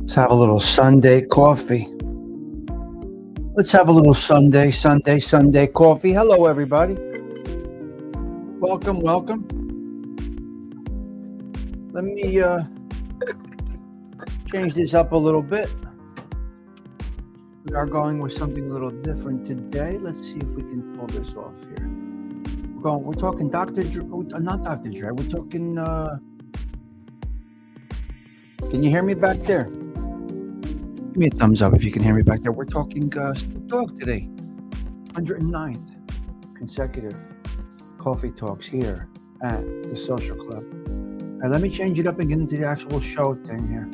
Let's have a little Sunday coffee. Let's have a little Sunday coffee. Hello, everybody. Welcome, welcome. Let me change this up a little bit. We are going with something a little different today. Let's see if we can pull this off here. We're talking Dr. Dre, not Dr. Dre. We're talking. Can you hear me back there? Give me a thumbs up if you can hear me back there. We're talking Snoop Dogg today. 109th consecutive coffee talks here at the Social Club. Now let me change it up and get into the actual show thing here.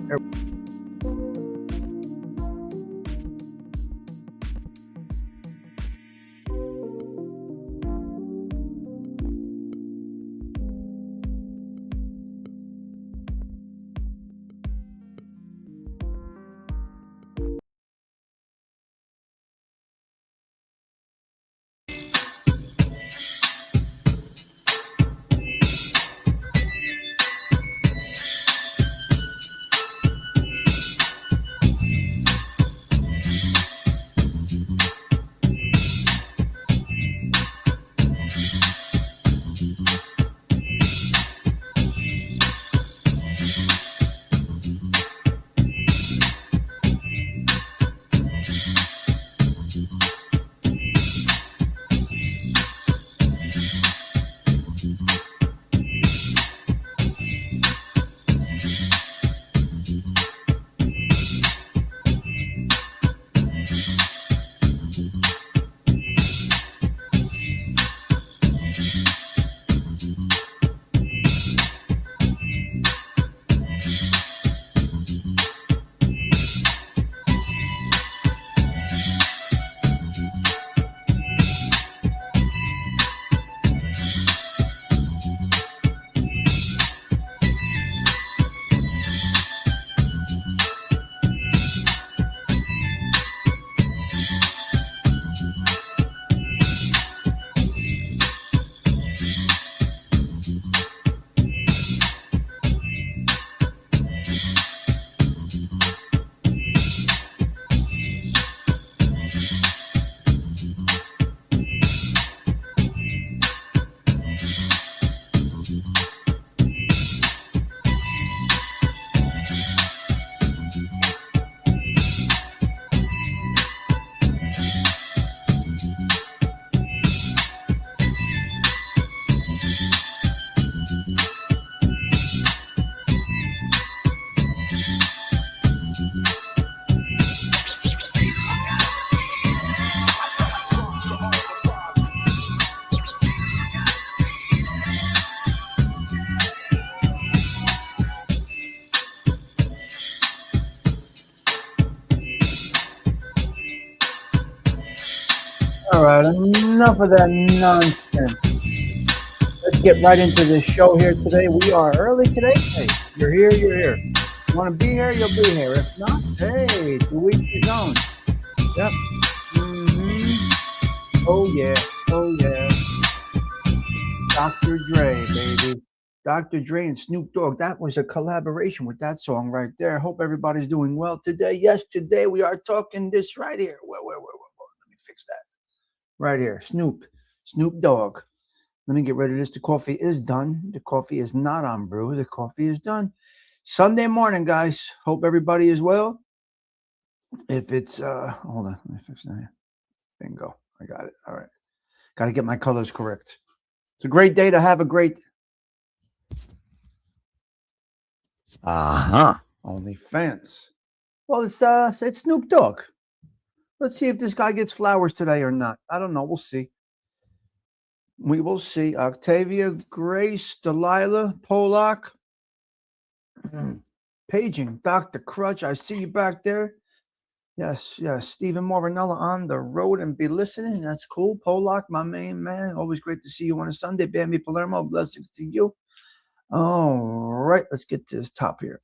All right, enough of that nonsense. Let's get right into this show here today. We are early today. Hey, you're here, you're here. You want to be here, you'll be here. If not, hey, to each his own. Yep. Oh, yeah. Oh, yeah. Dr. Dre, baby. Dr. Dre and Snoop Dogg. That was a collaboration with that song right there. Hope everybody's doing well today. Yes, today we are talking this right here. Whoa. Let me fix that. Right here. Snoop Dogg. Let me get rid of this. The coffee is done. The coffee is not on brew. The coffee is done. Sunday morning, guys. Hope everybody is well. If it's hold on, let me fix that here. Bingo. I got it. All right. Got to get my colors correct. It's a great day to have a great OnlyFans. Well, it's Snoop Dogg. Let's see if this guy gets flowers today or not. I don't know. We'll see. We will see. Octavia, Grace, Delilah, Polak, paging, Dr. Crutch. I see you back there. Yes. Stephen Morinella on the road and be listening. That's cool. Polak, my main man. Always great to see you on a Sunday. Bambi Palermo, blessings to you. All right. Let's get to this top here.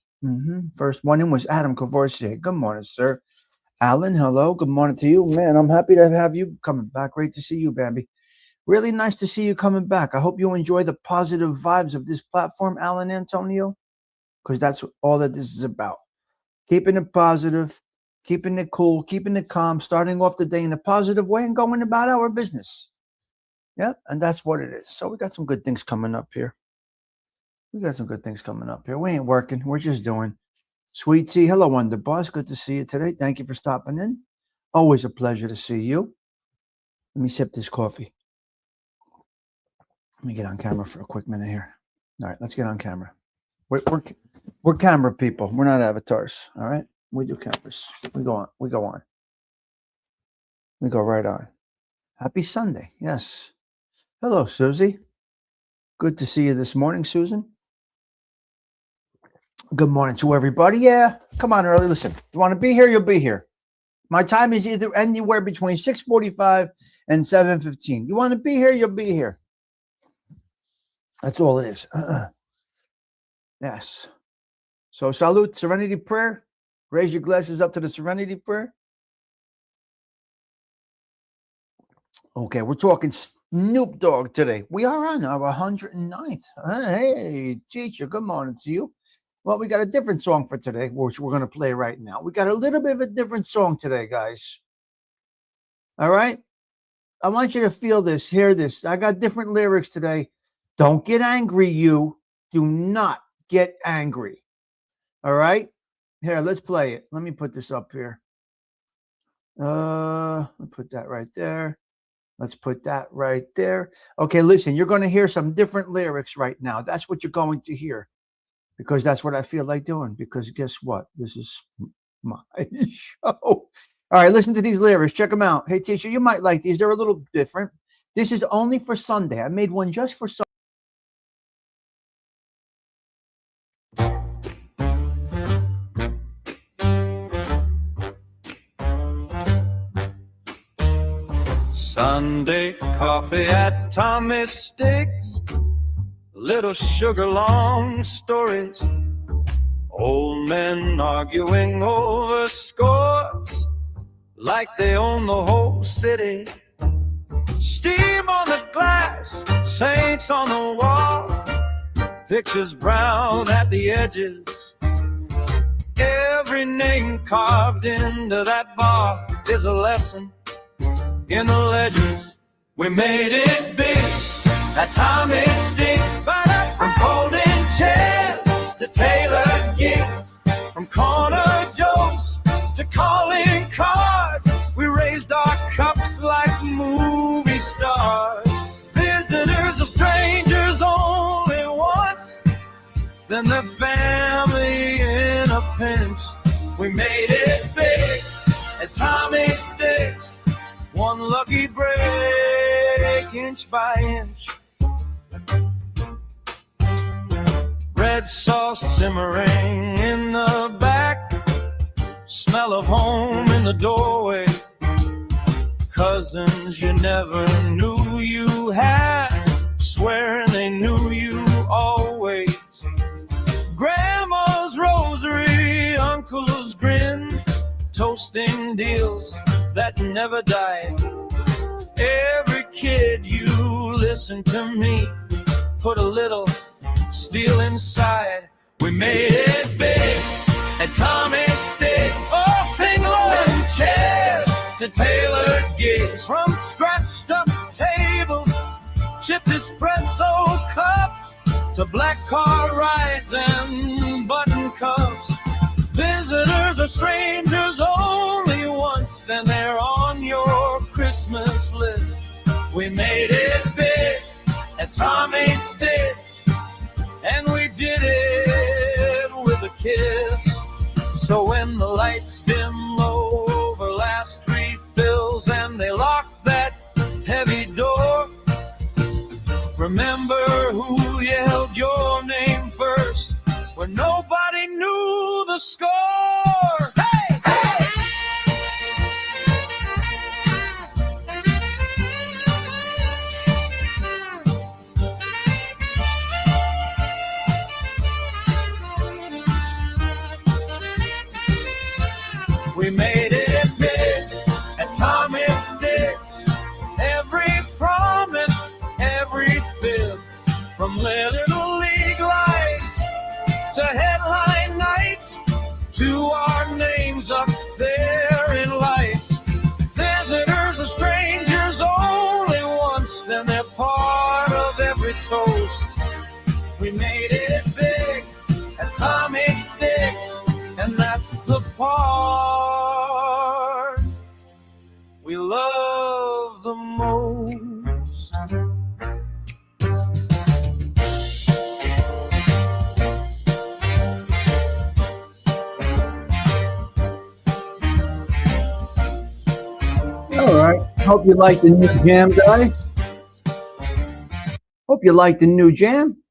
First one in was Adam Cavorsier. Good morning, sir. Alan, hello. Good morning to you. Man, I'm happy to have you coming back. Great to see you, Bambi. Really nice to see you coming back. I hope you enjoy the positive vibes of this platform, Alan Antonio, because that's all that this is about. keeping it positive, keeping it cool, keeping it calm, starting off the day in a positive way and going about our business. Yeah, and that's what it is. So we got some good things coming up here. We ain't working. We're just doing. Sweet Tea, hello, Wonder Boss. Good to see you today. Thank you for stopping in. Always a pleasure to see you. Let me sip this coffee. Let me get on camera for a quick minute here. All right, let's get on camera. We're camera people. We're not avatars. All right, we do cameras. We go on. We go right on. Happy Sunday. Yes. Hello, Susie. Good to see you this morning, Susan. Good morning to everybody. Yeah, come on early. Listen, you want to be here, you'll be here. My time is either anywhere between 6:45 and 7:15. You want to be here, you'll be here. That's all it is. Yes. So salute, serenity prayer. Raise your glasses up to the serenity prayer. Okay, we're talking Snoop Dogg today. We are on our 109th. Hey, teacher, good morning to you. Well, we got a different song for today, which we're going to play right now. We got a little bit of a different song today, guys. All right? I want you to feel this, hear this. I got different lyrics today. Don't get angry, you. Do not get angry. All right? Here, let's play it. Let me put this up here. I'll put that right there. Let's put that right there. Okay, listen, you're going to hear some different lyrics right now. That's what you're going to hear. Because that's what I feel like doing. Because guess what? This is my show. All right, listen to these lyrics. Check them out. Hey, teacher, you might like these. They're a little different. This is only for Sunday. I made one just for Sunday. Sunday coffee at Tommy's Stigs. Little sugar long stories. Old men arguing over scores like they own the whole city. Steam on the glass, saints on the wall, pictures brown at the edges. Every name carved into that bar is a lesson in the ledgers. We made it big at Tommy's Stick. From folding chairs to tailored gigs, from corner jokes to calling cards, we raised our cups like movie stars. Visitors or strangers only once, then the family in a pinch. We made it big at Tommy's Sticks. One lucky break, inch by inch. Red sauce simmering in the back, smell of home in the doorway. Cousins you never knew you had, swearing they knew you always. Grandma's rosary, uncle's grin, toasting deals that never died. Every kid, you listen to me, put a little steel inside. We made it big at Tommy's Sticks. Oh, sing low chairs to tailored gigs, from scratched up tables, chipped espresso cups, to black car rides and button cuffs. Visitors or strangers only once, then they're on your Christmas list. We made it big at Tommy's Sticks, and we did it with a kiss. So when the lights dim low over last refills and they lock that heavy door, remember who yelled your name first when nobody knew the score. Hey! Hey! We made it big at Tommy's Sticks. Every promise, every fib, from Little League lives to headline nights to our That's the part we love the most. All right. Hope you like the new jam, guys. Hope you like the new jam.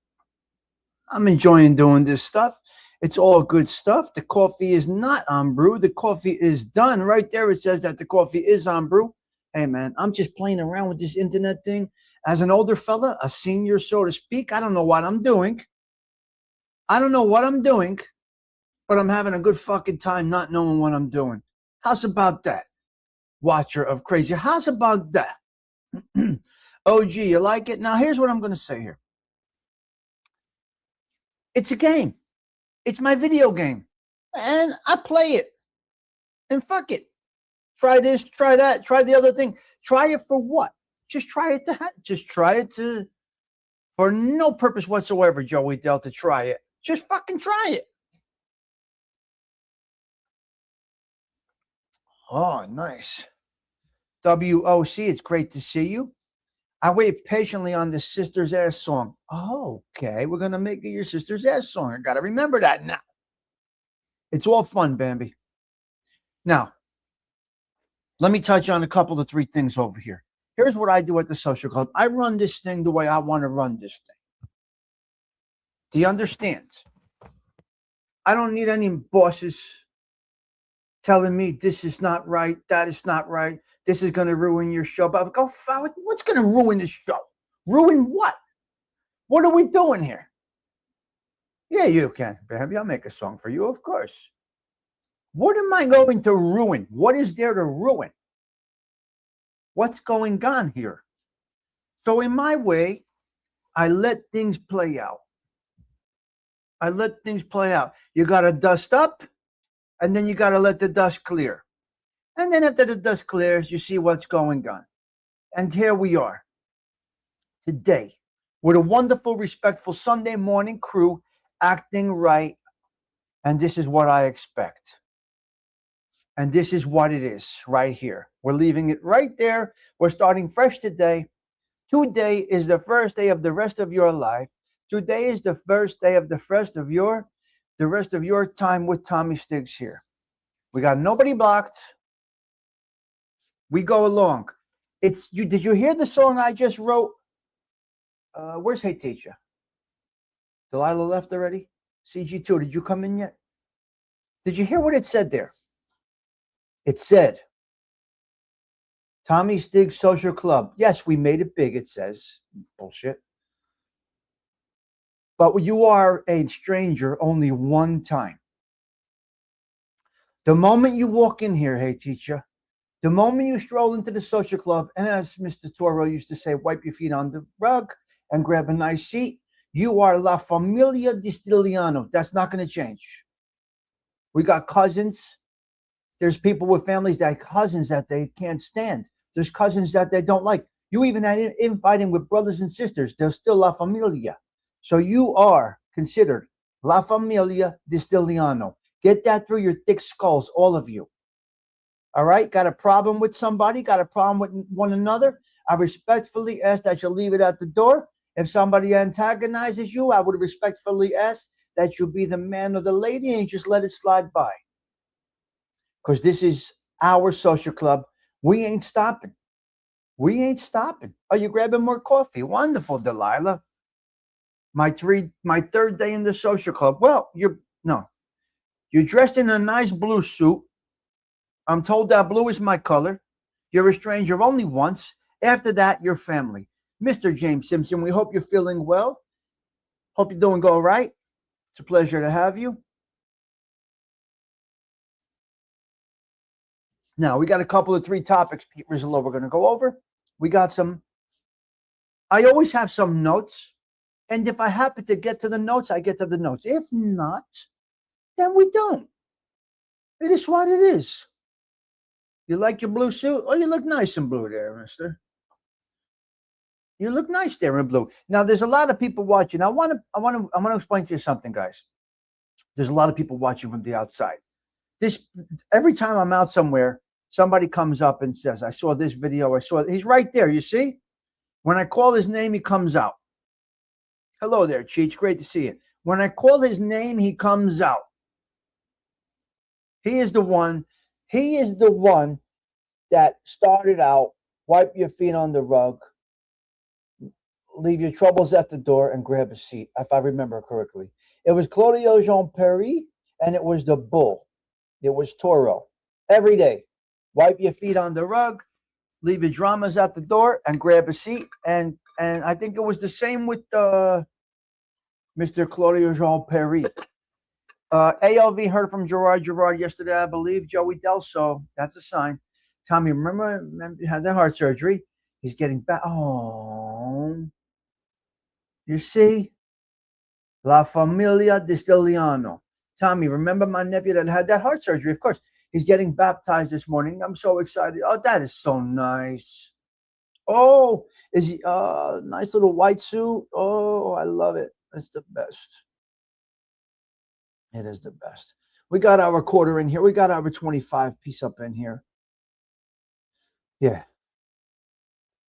I'm enjoying doing this stuff. It's all good stuff. The coffee is not on brew. The coffee is done. Right there, it says that the coffee is on brew. Hey, man, I'm just playing around with this internet thing. As an older fella, a senior, so to speak, I don't know what I'm doing. I don't know what I'm doing, but I'm having a good fucking time not knowing what I'm doing. How's about that? Watcher of crazy. How's about that? OG, you like it? Now, here's what I'm going to say here. It's a game. It's my video game. And I play it. And fuck it. Try this, try that, try the other thing. Try it for what? Just try it for no purpose whatsoever, Joey Delta. Try it. Just fucking try it. Oh, nice. WOC, it's great to see you. I wait patiently on the Sister's Ass song. Oh, okay, we're going to make it your Sister's Ass song. I got to remember that now. It's all fun, Bambi. Now, let me touch on a couple of 3 things over here. Here's what I do at the social club. I run this thing the way I want to run this thing. Do you understand? I don't need any bosses telling me this is not right, that is not right. This is going to ruin your show. But go, what's going to ruin the show? Ruin what? What are we doing here? Yeah, you can, baby. I'll make a song for you, of course. What am I going to ruin? What is there to ruin? What's going on here? So in my way, I let things play out. I let things play out. You got to dust up, and then you got to let the dust clear. And then after the dust clears, you see what's going on. And here we are today with a wonderful, respectful Sunday morning crew acting right. And this is what I expect. And this is what it is right here. We're leaving it right there. We're starting fresh today. Today is the first day of the rest of your life. Today is the first day of the rest of your time with Tommy Stigs here. We got nobody blocked. We go along. It's you. Did you hear the song I just wrote? Where's Hey Teacher? Delilah left already? CG2, did you come in yet? Did you hear what it said there? It said, Tommy Stigs Social Club. Yes, we made it big, it says. Bullshit. But you are a stranger only one time. The moment you walk in here, Hey Teacher, the moment you stroll into the social club, and as Mr. Toro used to say, wipe your feet on the rug and grab a nice seat, you are La Familia Distiliano. That's not going to change. We got cousins. There's people with families that have cousins that they can't stand. There's cousins that they don't like. You even had infighting with brothers and sisters. They're still La Familia. So you are considered La Familia Distiliano. Get that through your thick skulls, all of you. All right? Got a problem with somebody? Got a problem with one another? I respectfully ask that you leave it at the door. If somebody antagonizes you, I would respectfully ask that you be the man or the lady and just let it slide by. Because this is our social club. We ain't stopping. We ain't stopping. Are you grabbing more coffee? Wonderful, Delilah. My third day in the social club. Well, you're dressed in a nice blue suit. I'm told that blue is my color. You're a stranger only once. After that, you're family. Mr. James Simpson, we hope you're feeling well. Hope you're doing all right. It's a pleasure to have you. Now, we got a couple of 3 topics, Pete Rizzo, we're going to go over. We got some. I always have some notes. And if I happen to get to the notes, I get to the notes. If not, then we don't. It is what it is. You like your blue suit? Oh, you look nice in blue there, mister. You look nice there in blue. Now, there's a lot of people watching. I want to explain to you something, guys. There's a lot of people watching from the outside. every time I'm out somewhere, somebody comes up and says, I saw this video. He's right there. You see? When I call his name, he comes out. Hello there, Cheech. Great to see you. When I call his name, he comes out. He is the one. He is the one that started out, wipe your feet on the rug, leave your troubles at the door, and grab a seat, if I remember correctly. It was Claudio Jean-Perry, and it was the bull. It was Toro. Every day, wipe your feet on the rug, leave your dramas at the door, and grab a seat. And I think it was the same with Mr. Claudio Jean-Perry. ALV heard from Gerard yesterday, I believe. Joey Delso, that's a sign. Tommy, remember he had that heart surgery. He's getting back. Oh, you see? La Familia Distiliano. Tommy, remember my nephew that had that heart surgery? Of course. He's getting baptized this morning. I'm so excited. Oh, that is so nice. Oh, is he nice little white suit? Oh, I love it. It's the best. It is the best. We got our quarter in here. We got our 25 piece up in here. Yeah.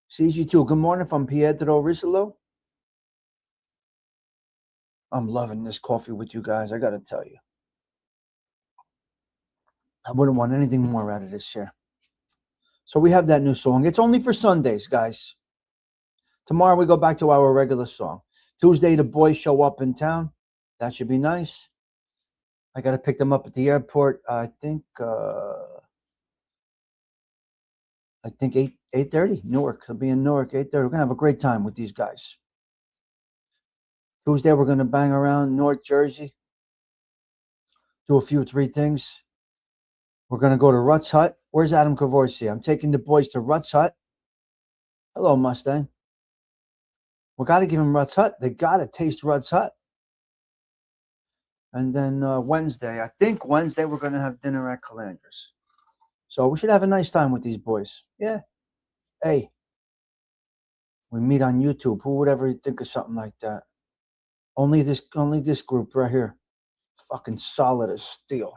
CG2, good morning from Pietro Risolo. I'm loving this coffee with you guys. I got to tell you. I wouldn't want anything more out of this here. So we have that new song. It's only for Sundays, guys. Tomorrow we go back to our regular song. Tuesday, the boys show up in town. That should be nice. I got to pick them up at the airport. I think 8:30. Newark. I'll be in Newark 8:30. We're gonna have a great time with these guys. Tuesday we're gonna bang around North Jersey. Do a few 3 things. We're gonna go to Rutt's Hut. Where's Adam Cavorsi? I'm taking the boys to Rutt's Hut. Hello, Mustang. We got to give them Rutt's Hut. They got to taste Rutt's Hut. And then Wednesday, I think Wednesday we're going to have dinner at Calandra's. So we should have a nice time with these boys. Yeah. Hey, we meet on YouTube. Who would ever think of something like that? Only this group right here. Fucking solid as steel.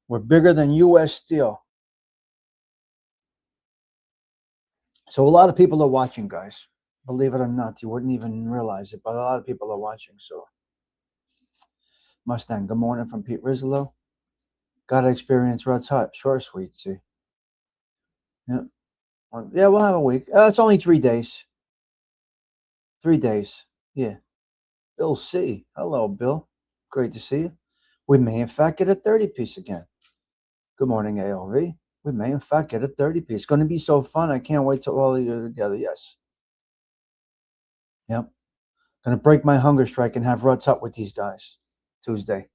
We're bigger than U.S. Steel. So a lot of people are watching, guys. Believe it or not, you wouldn't even realize it, but a lot of people are watching. So Mustang, good morning from Pete Rizzo. Got to experience Rutt's Hut. Sure, sweet. See. Yeah. Yeah, we'll have a week. It's only 3 days. 3 days. Yeah. Bill C. Hello, Bill. Great to see you. We may, in fact, get a 30-piece again. Good morning, ALV. We may, in fact, get a 30-piece. It's going to be so fun. I can't wait till all of you are together. Yes. Yep. Going to break my hunger strike and have Rutt's Hut with these guys Tuesday.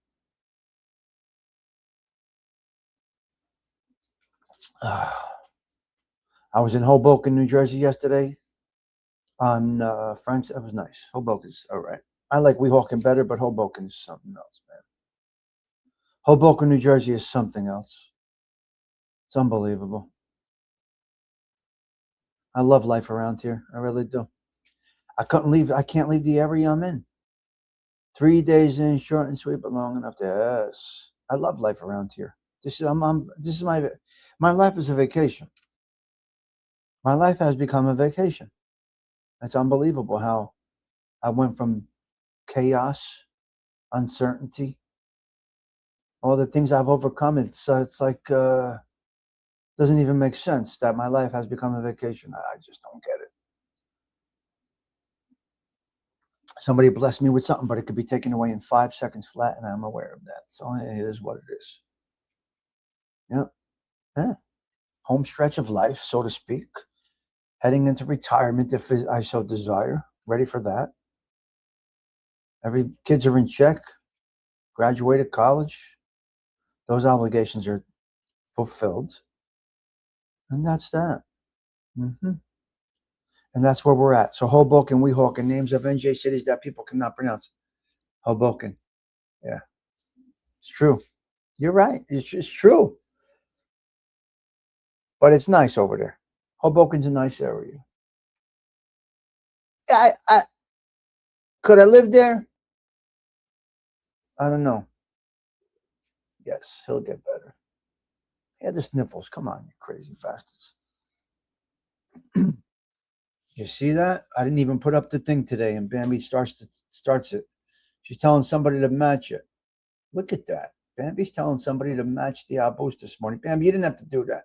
I was in Hoboken, New Jersey yesterday on Frank's. It was nice. Hoboken's all right. I like Weehawken better, but Hoboken is something else, man. Hoboken, New Jersey is something else. It's unbelievable. I love life around here. I really do. I can't leave the area I'm in. 3 days in, short and sweet, but long enough to yes. I love life around here. This is my life is a vacation. My life has become a vacation. It's unbelievable how I went from chaos, uncertainty, all the things I've overcome. It's like doesn't even make sense that my life has become a vacation. I just don't get it. Somebody blessed me with something, but it could be taken away in 5 seconds flat, and I'm aware of that. So it is what it is. Yeah. Home stretch of life, so to speak. Heading into retirement if I so desire. Ready for that. Every kids are in check. Graduated college. Those obligations are fulfilled. And that's that. Mm-hmm. And that's where we're at. So Hoboken, Weehawken, names of NJ cities that people cannot pronounce. Hoboken. Yeah. It's true. You're right. It's true. But it's nice over there. Hoboken's a nice area. I could I live there? I don't know. Yes, he'll get better. Yeah, the sniffles. Come on, you crazy bastards. You see that? I didn't even put up the thing today, and Bambi starts it. She's telling somebody to match it. Look at that. Bambi's telling somebody to match the boost this morning. Bambi, you didn't have to do that,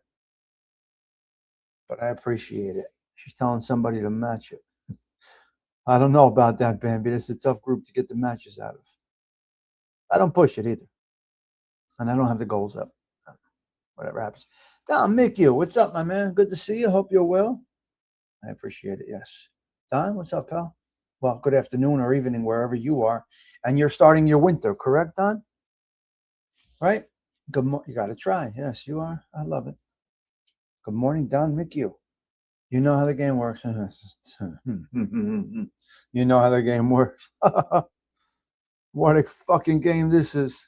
but I appreciate it. She's telling somebody to match it. I don't know about that, Bambi. It's a tough group to get the matches out of. I don't push it either, and I don't have the goals up. Whatever happens. Don, Mick, you. What's up, my man? Good to see you. Hope you're well. I appreciate it. Yes. Don, what's up, pal? Well, good afternoon or evening, wherever you are. And you're starting your winter, correct, Don? Right? Good morning. You got to try. Yes, you are. I love it. Good morning, Don, Mick, you. You know how the game works. You know how the game works. What a fucking game this is.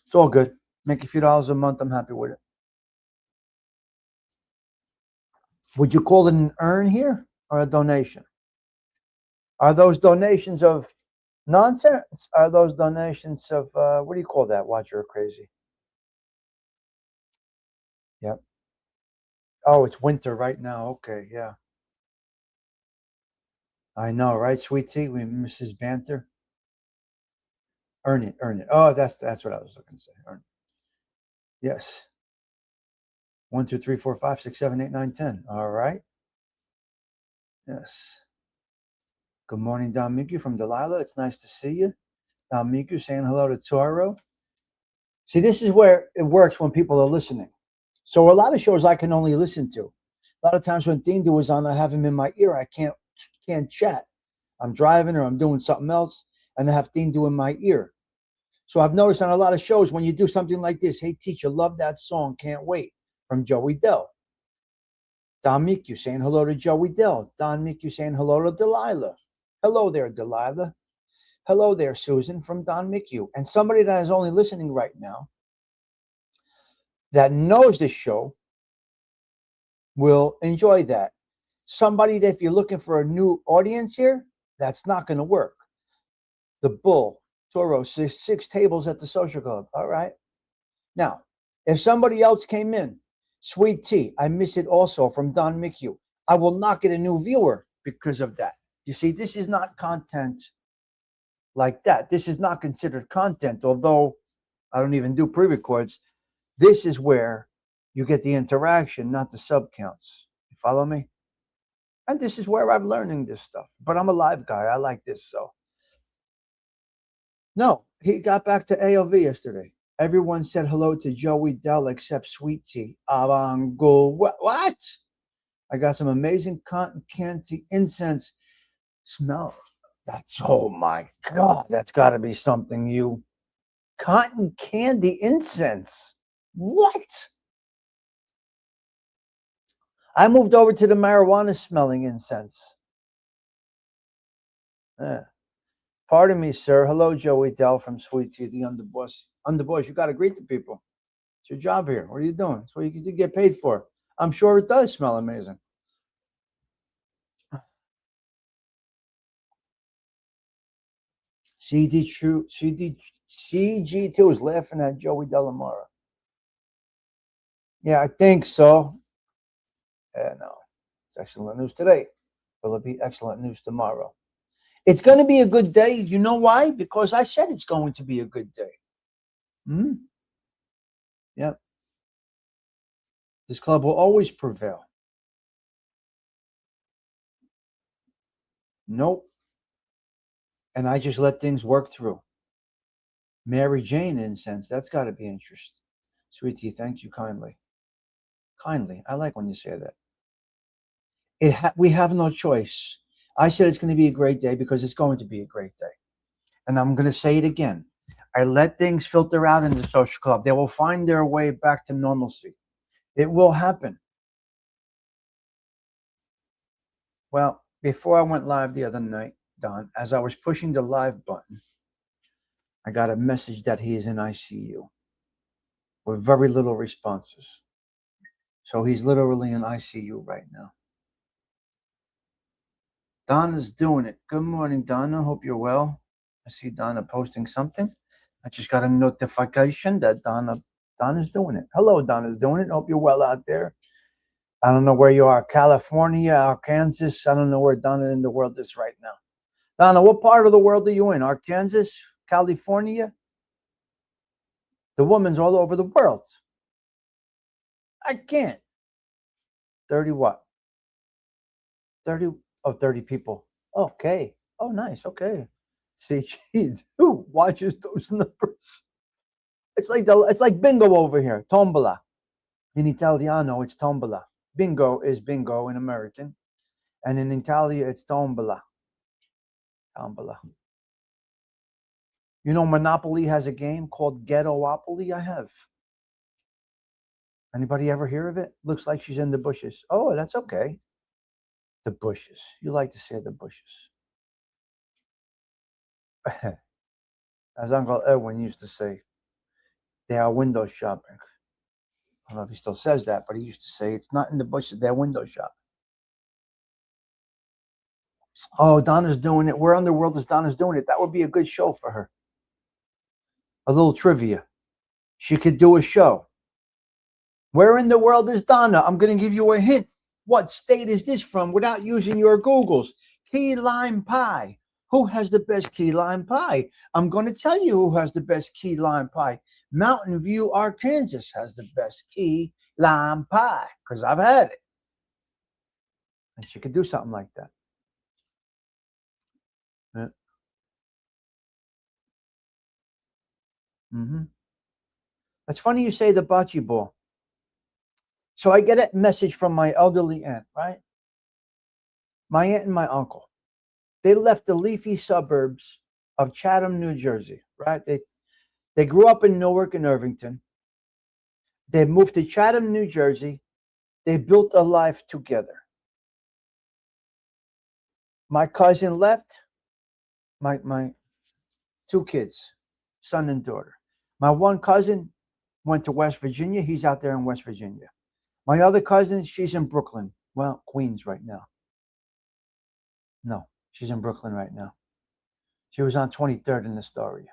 It's all good. Make a few dollars a month. I'm happy with it. Would you call it an earn here or a donation? Are those donations of nonsense? Are those donations of, what do you call that? Watch, you're crazy. Yep. Oh, it's winter right now. Okay, yeah. I know, right, sweet tea? We Mrs. Banter. Earn it, earn it. Oh, that's what I was looking to say. Earn it. Yes. 1, 2, 3, 4, 5, 6, 7, 8, 9, 10. All right. Yes. Good morning, Don Miku from Delilah. It's nice to see you. Don Miku saying hello to Toro. See, this is where it works when people are listening. So a lot of shows I can only listen to. A lot of times when Dindu is on, I have him in my ear. I can't chat. I'm driving or I'm doing something else, and I have Dindu in my ear. So I've noticed on a lot of shows when you do something like this, hey, teacher, love that song, can't wait, from Joey Dell. Don Miku saying hello to Joey Dell. Don Miku saying hello to Delilah. Hello there, Delilah. Hello there, Susan, from Don Miku. And somebody that is only listening right now that knows this show will enjoy that. Somebody that if you're looking for a new audience here, that's not going to work. The Bull, Toro, six tables at the social club. All right. Now, if somebody else came in, Sweet Tea, I miss it also from Don Miku. I will not get a new viewer because of that. You see, this is not content like that. This is not considered content, although I don't even do pre-records. This is where you get the interaction, not the sub counts. You follow me? And this is where I'm learning this stuff. But I'm a live guy. I like this. So, no, he got back to AOV yesterday. Everyone said hello to Joey Dell except Sweet Tea. Avango. What? I got some amazing cotton candy incense smell. That's, oh my God, that's got to be something you. Cotton candy incense. What? I moved over to the marijuana smelling incense. Pardon me, sir. Hello, Joey Dell from Sweet Tea, the underboss. Underboss, you got to greet the people. It's your job here. What are you doing? It's what you get paid for. I'm sure it does smell amazing. CG2 is laughing at Joey Delamara. Yeah, I think so. No, it's excellent news today. Will it be excellent news tomorrow? It's going to be a good day. You know why? Because I said it's going to be a good day. Yep. This club will always prevail. Nope. And I just let things work through. Mary Jane incense. That's got to be interesting. Sweet Tea, thank you kindly. Kindly. I like when you say that. We have no choice. I said it's going to be a great day because it's going to be a great day. And I'm going to say it again. I let things filter out in the social club. They will find their way back to normalcy. It will happen. Well, before I went live the other night, Don, as I was pushing the live button, I got a message that he is in ICU with very little responses. So he's literally in ICU right now. Donna's doing it. Good morning, Donna. Hope you're well. I see Donna posting something. I just got a notification that Donna Donna's doing it. Hello, Donna's doing it. Hope you're well out there. I don't know where you are. California, Arkansas. I don't know where Donna in the world is right now. Donna, what part of the world are you in? Arkansas? California? The woman's all over the world. I can't. 30 what? 30, 30 people. Okay. Oh, nice. Okay. See, she watches those numbers. It's like bingo over here. Tombola. In Italiano, it's tombola. Bingo is bingo in American. And in Italia, it's tombola. Tombola. You know, Monopoly has a game called Ghettopoly. I have. Anybody ever hear of it? Looks like she's in the bushes. Oh, that's okay. The bushes. You like to say the bushes. As Uncle Edwin used to say, they are window shopping. I don't know if he still says that, but he used to say, it's not in the bushes, they're window shopping. Oh, Donna's doing it. Where in the world is Donna's doing it? That would be a good show for her. A little trivia. She could do a show. Where in the world is Donna? I'm going to give you a hint. What state is this from without using your Googles? Key lime pie. Who has the best key lime pie? I'm going to tell you who has the best key lime pie. Mountain View, Arkansas has the best key lime pie because I've had it. And she could do something like that. Yeah. Mm-hmm. It's funny you say the bocce ball. So I get a message from my elderly aunt, right? My aunt and my uncle. They left the leafy suburbs of Chatham, New Jersey, right? They grew up in Newark and Irvington. They moved to Chatham, New Jersey. They built a life together. My cousin left. My two kids, son and daughter. My one cousin went to West Virginia. He's out there in West Virginia. My other cousin, she's in Brooklyn. Well, Queens right now. No, she's in Brooklyn right now. She was on 23rd in Astoria.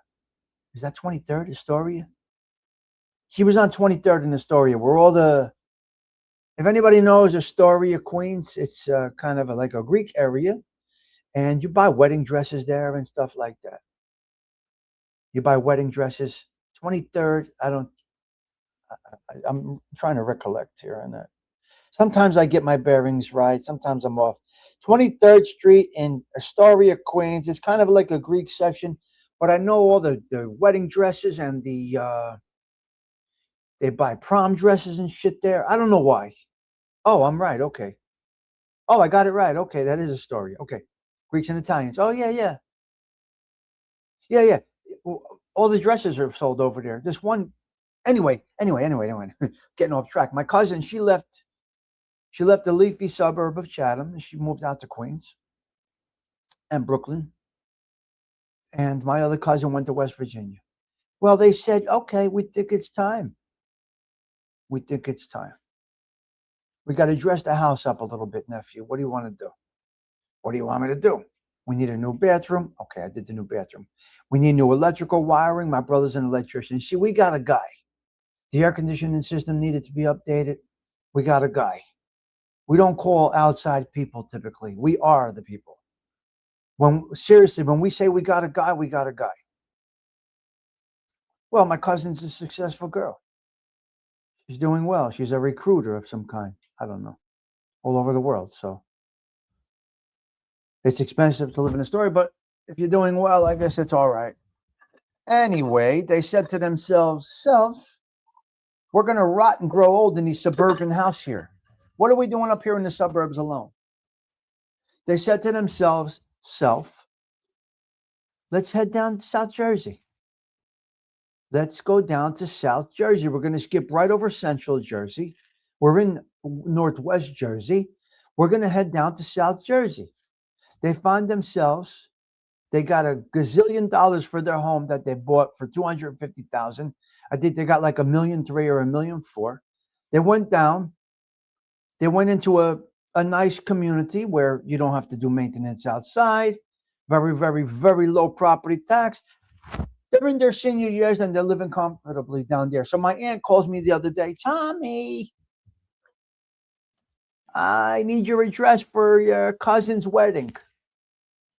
Is that 23rd, Astoria? She was on 23rd in Astoria, where all the, if anybody knows Astoria, Queens, it's kind of like a Greek area. And you buy wedding dresses there and stuff like that. You buy wedding dresses. 23rd, I'm trying to recollect here on that. Sometimes I get my bearings right. Sometimes I'm off. 23rd Street in Astoria, Queens. It's kind of like a Greek section, but I know all the wedding dresses and they buy prom dresses and shit there. I don't know why. Oh, I'm right. Okay. Oh, I got it right. Okay, that is Astoria. Okay. Greeks and Italians. Oh, yeah, yeah. Yeah, yeah. All the dresses are sold over there. This one. Anyway. Getting off track. My cousin, she left the leafy suburb of Chatham and she moved out to Queens and Brooklyn. And my other cousin went to West Virginia. Well, they said, okay, we think it's time. We think it's time. We got to dress the house up a little bit, nephew. What do you want to do? What do you want me to do? We need a new bathroom. Okay, I did the new bathroom. We need new electrical wiring. My brother's an electrician. See, we got a guy. The air conditioning system needed to be updated. We got a guy. We don't call outside people typically. We are the people. When we say we got a guy, we got a guy. Well, my cousin's a successful girl. She's doing well. She's a recruiter of some kind. I don't know. All over the world. So it's expensive to live in Astoria, but if you're doing well, I guess it's all right. Anyway, they said to themselves, we're going to rot and grow old in these suburban house here. What are we doing up here in the suburbs alone? They said to themselves, let's head down to South Jersey. Let's go down to South Jersey. We're going to skip right over Central Jersey. We're in Northwest Jersey. We're going to head down to South Jersey. They find themselves, they got $1 gazillion for their home that they bought for $250,000. I think they got like $1.3 million or $1.4 million. They went down. They went into a nice community where you don't have to do maintenance outside. Very, very, very low property tax. They're in their senior years and they're living comfortably down there. So my aunt calls me the other day, Tommy, I need your address for your cousin's wedding.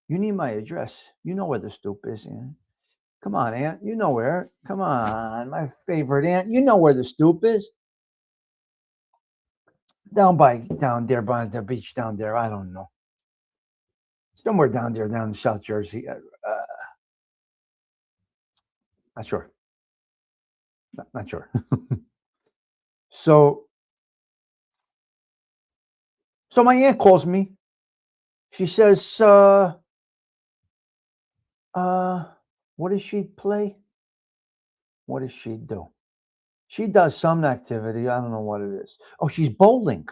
You need my address. You know where the stoop is, Aunt. Come on, Aunt. You know where. Come on, my favorite aunt. You know where the stoop is. Down there by the beach down there. I don't know. Somewhere down there, down in South Jersey. Not sure. Not sure. So my aunt calls me. She says, what does she play? What does she do? She does some activity. I don't know what it is. Oh, she's bowling.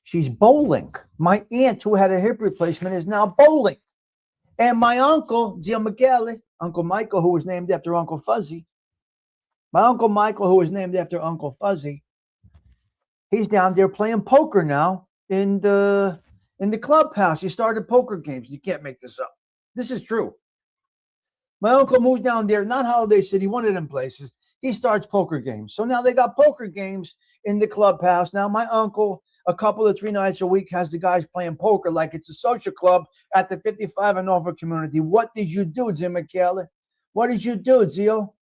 She's bowling. My aunt, who had a hip replacement, is now bowling. And my uncle, Zio Michele, Uncle Michael, who was named after Uncle Fuzzy, my Uncle Michael, who was named after Uncle Fuzzy, he's down there playing poker now in the clubhouse. He started poker games. You can't make this up. This is true. My uncle moved down there, not Holiday City, one of them places. He starts poker games. So now they got poker games in the clubhouse. Now my uncle, a couple of 3 nights a week, has the guys playing poker like it's a social club at the 55 and over community. What did you do, Zio Michele? What did you do, Zio?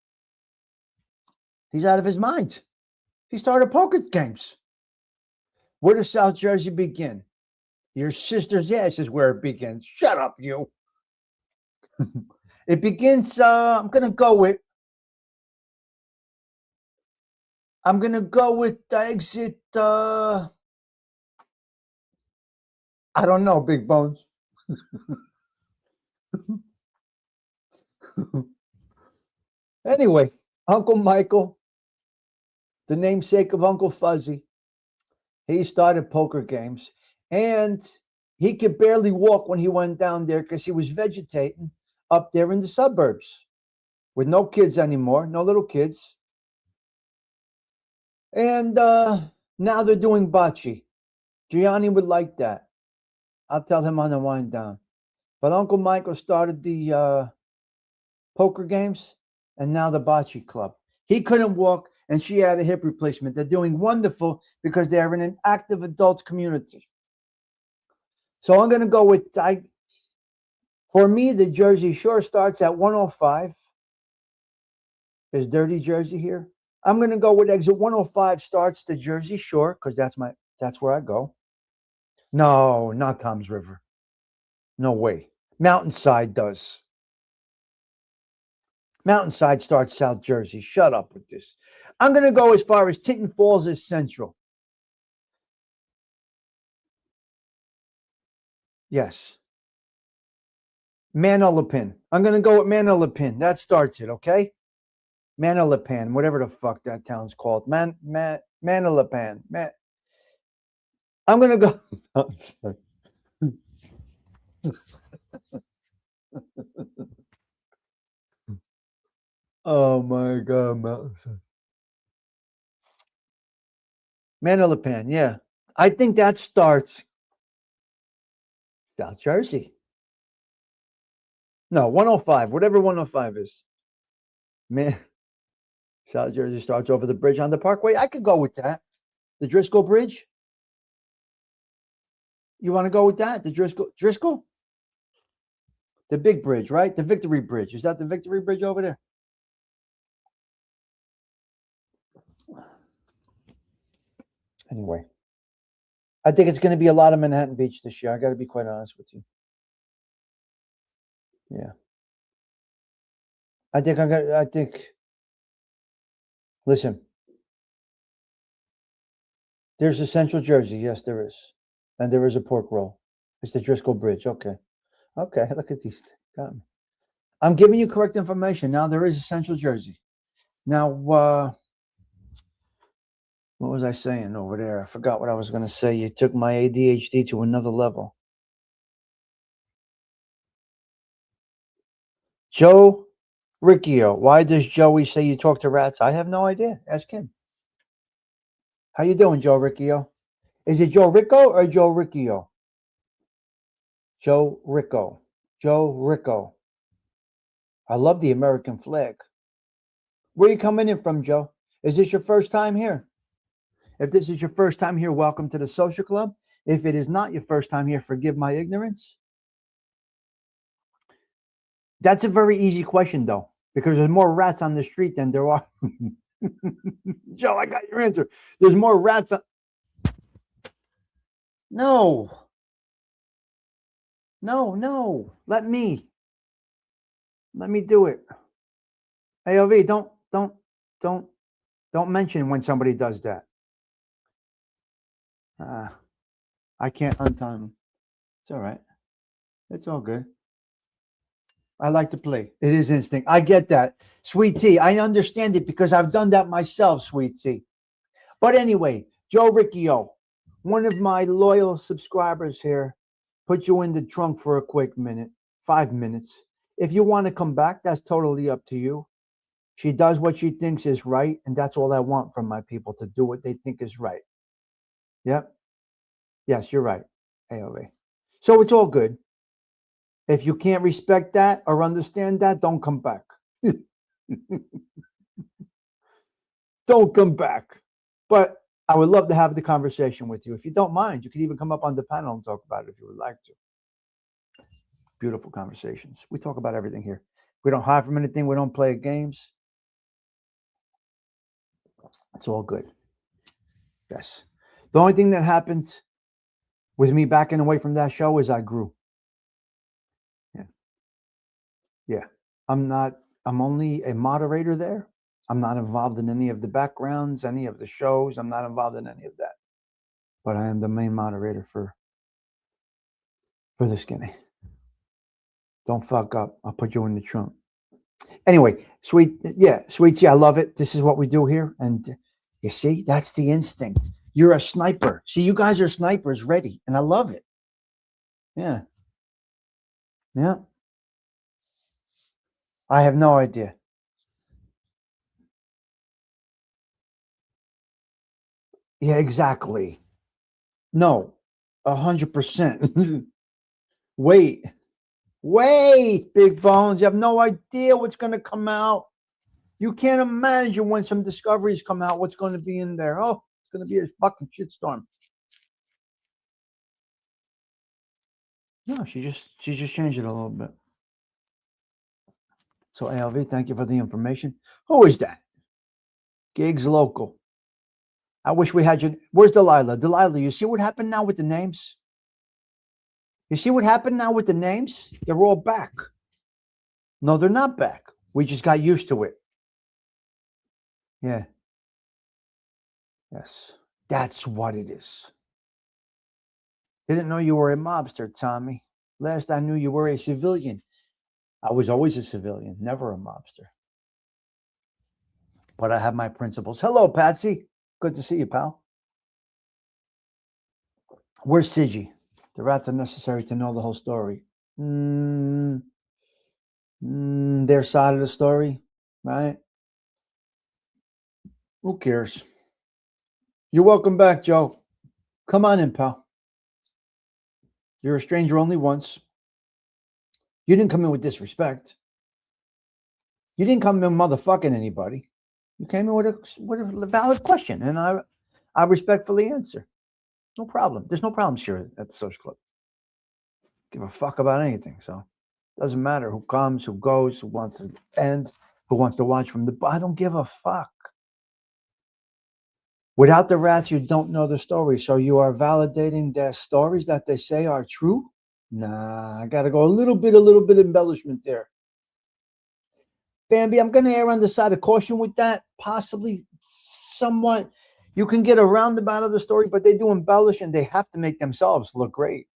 He's out of his mind. He started poker games. Where does South Jersey begin? Your sister's ass is where it begins. Shut up, you. It begins, I'm going to go with exit, I don't know, Big Bones. Anyway, Uncle Michael, the namesake of Uncle Fuzzy, he started poker games, and he could barely walk when he went down there because he was vegetating up there in the suburbs with no kids anymore, no little kids. And now they're doing bocce. Gianni would like that. I'll tell him on the wind down. But Uncle Michael started the poker games and now the bocce club. He couldn't walk and she had a hip replacement. They're doing wonderful because they're in an active adult community. So I'm going to go with, for me, the Jersey Shore starts at 105. Is Dirty Jersey here? I'm going to go with exit 105 starts the Jersey Shore because that's where I go. No, not Tom's River. No way. Mountainside does. Mountainside starts South Jersey. Shut up with this. I'm going to go as far as Tinton Falls as Central. Yes. Manalapan. I'm going to go with Manalapan. That starts it, okay? Manalapan, whatever the fuck that town's called. Manalapan. I'm going to go. Oh, sorry. Oh my God, Manalapan, yeah. I think that starts South Jersey. No, 105, whatever 105 is. South Jersey starts over the bridge on the Parkway. I could go with that. The Driscoll Bridge. You want to go with that? The Driscoll? The big bridge, right? The Victory Bridge. Is that the Victory Bridge over there? Anyway, I think it's going to be a lot of Manhattan Beach this year. I got to be quite honest with you. Yeah. Listen, there's a Central Jersey. Yes, there is. And there is a pork roll. It's the Driscoll Bridge. Okay. Look at these. Got me. I'm giving you correct information. Now there is a Central Jersey. Now, what was I saying over there? I forgot what I was going to say. You took my ADHD to another level. Joe Riccio. Why does Joey say you talk to rats? I have no idea. Ask him. How you doing, Joe Riccio? Is it Joe Ricco or Joe Riccio? Joe Ricco. Joe Ricco. I love the American flag. Where are you coming in from, Joe? Is this your first time here? If this is your first time here, welcome to the social club. If it is not your first time here, forgive my ignorance. That's a very easy question, though, because there's more rats on the street than there are. Joe, I got your answer. There's more rats. No. No. Let me do it. AOV, don't mention when somebody does that. I can't untime them. It's all right. It's all good. I like to play. It is instinct. I get that. Sweet Tea. I understand it because I've done that myself, Sweet Tea. But anyway, Joe Riccio, one of my loyal subscribers here, put you in the trunk for a quick minute, 5 minutes. If you want to come back, that's totally up to you. She does what she thinks is right, and that's all I want from my people, to do what they think is right. Yep. Yes, you're right, AOV. So it's all good. If you can't respect that or understand that, don't come back. Don't come back. But I would love to have the conversation with you. If you don't mind, you could even come up on the panel and talk about it if you would like to. Beautiful conversations. We talk about everything here. We don't hide from anything. We don't play games. It's all good. Yes. The only thing that happened with me backing away from that show is I grew. Yeah. I'm only a moderator there. I'm not involved in any of the backgrounds, any of the shows. I'm not involved in any of that. But I am the main moderator for the Skinny. Don't fuck up. I'll put you in the trunk. Anyway, Sweet Tea, I love it. This is what we do here. And you see, that's the instinct. You're a sniper. See, you guys are snipers ready. And I love it. Yeah. Yeah. I have no idea. Yeah, exactly. No, 100%. Wait, Big Bones. You have no idea what's going to come out. You can't imagine when some discoveries come out what's going to be in there. Oh, it's going to be a fucking shitstorm. No, she just changed it a little bit. So ALV, thank you for the information. Who is that? Gigs Local. I wish we had you. Where's Delilah? Delilah, you see what happened now with the names? You see what happened now with the names? They're all back. No, they're not back. We just got used to it. Yeah. Yes. That's what it is. Didn't know you were a mobster, Tommy. Last I knew you were a civilian. I was always a civilian, never a mobster. But I have my principles. Hello, Patsy. Good to see you, pal. Where's Siggy? The rats are necessary to know the whole story. Their side of the story, right? Who cares? You're welcome back, Joe. Come on in, pal. You're a stranger only once. You didn't come in with disrespect. You didn't come in motherfucking anybody. You came in with a valid question, and I respectfully answer. No problem. There's no problems here at the social club. Give a fuck about anything. So it doesn't matter who comes, who goes, who wants to end, who wants to watch from the. I don't give a fuck. Without the rats, you don't know the story. So you are validating their stories that they say are true? Nah, I got to go a little bit embellishment there. Bambi, I'm going to err on the side of caution with that. Possibly somewhat. You can get a roundabout of the story, but they do embellish and they have to make themselves look great.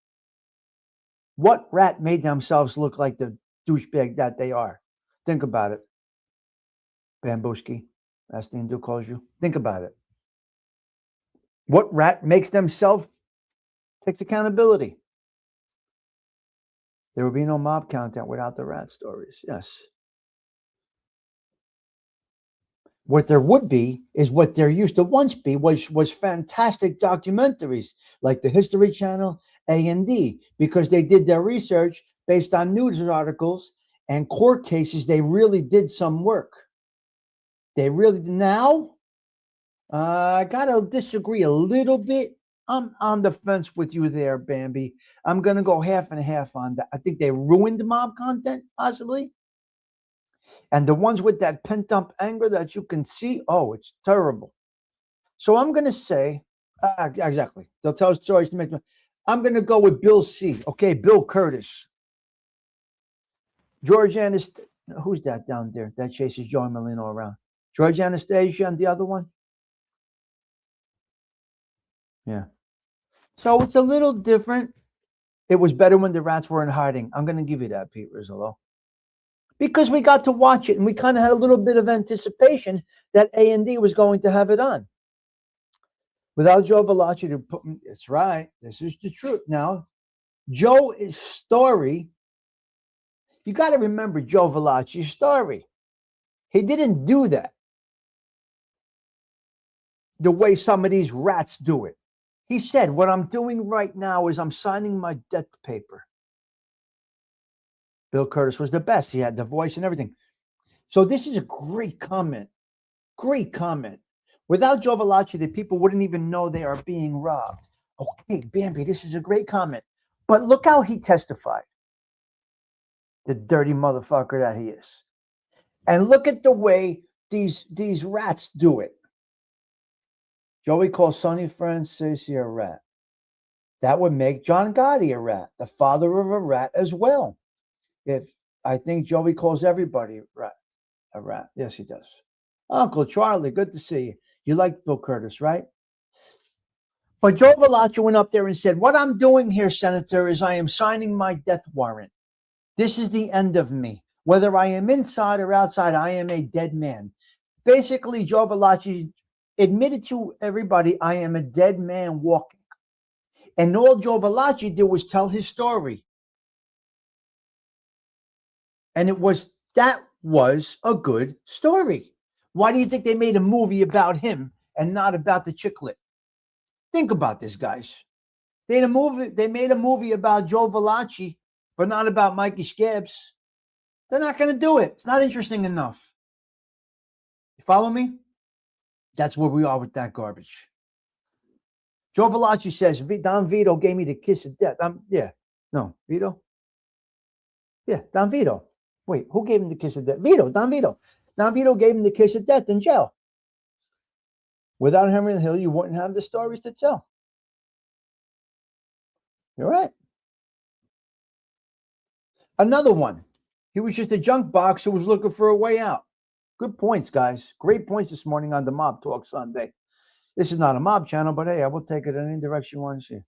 What rat made themselves look like the douchebag that they are? Think about it. Bambuski, as the Hindu calls you. Think about it. What rat makes themselves, takes accountability? There would be no mob content without the rat stories. Yes. What there would be is what there used to once be was fantastic documentaries like the History Channel, A&D, because they did their research based on news articles And court cases, they really did some work. They really now. I gotta disagree a little bit. I'm on the fence with you there, Bambi. I'm gonna go half and half on that. I think they ruined the mob content, possibly. And the ones with that pent up anger that you can see, oh, it's terrible. So I'm gonna say, exactly. They'll tell stories to make them. I'm gonna go with Bill C. Okay, Bill Curtis. George Anastasia. Who's that down there that chases Joey Molino around? George Anastasia and the other one? Yeah. So it's a little different. It was better when the rats were in hiding. I'm going to give you that, Pete Rizzolo. Because we got to watch it and we kind of had a little bit of anticipation that A&D was going to have it on. Without Joe Valachi to put, it's right. This is the truth. Now, Joe's story, you got to remember Joe Valachi's story. He didn't do that the way some of these rats do it. He said, what I'm doing right now is I'm signing my death paper. Bill Curtis was the best. He had the voice and everything. So this is a great comment. Great comment. Without Joe Valachi, the people wouldn't even know they are being robbed. Okay, Bambi, this is a great comment. But look how he testified. The dirty motherfucker that he is. And look at the way these rats do it. Joey calls Sonny Francisci a rat. That would make John Gotti a rat, the father of a rat as well. If I think Joey calls everybody a rat. Yes, he does. Uncle Charlie, good to see you. You like Bill Curtis, right? But Joe Valachi went up there and said, what I'm doing here, Senator, is I am signing my death warrant. This is the end of me. Whether I am inside or outside, I am a dead man. Basically, Joe Valachi admitted to everybody, I am a dead man walking. And all Joe Valachi did was tell his story. And that was a good story. Why do you think they made a movie about him and not about the chicklet? Think about this, guys. They made a movie about Joe Valachi, but not about Mikey Scabs. They're not going to do it. It's not interesting enough. You follow me? That's where we are with that garbage. Joe Valachi says, Don Vito gave me the kiss of death. Vito? Yeah, Don Vito. Wait, who gave him the kiss of death? Don Vito. Don Vito gave him the kiss of death in jail. Without Henry Hill, you wouldn't have the stories to tell. You're right. Another one. He was just a junk box who was looking for a way out. Good points, guys. Great points this morning on the Mob Talk Sunday. This is not a mob channel, but hey, I will take it in any direction you want to see.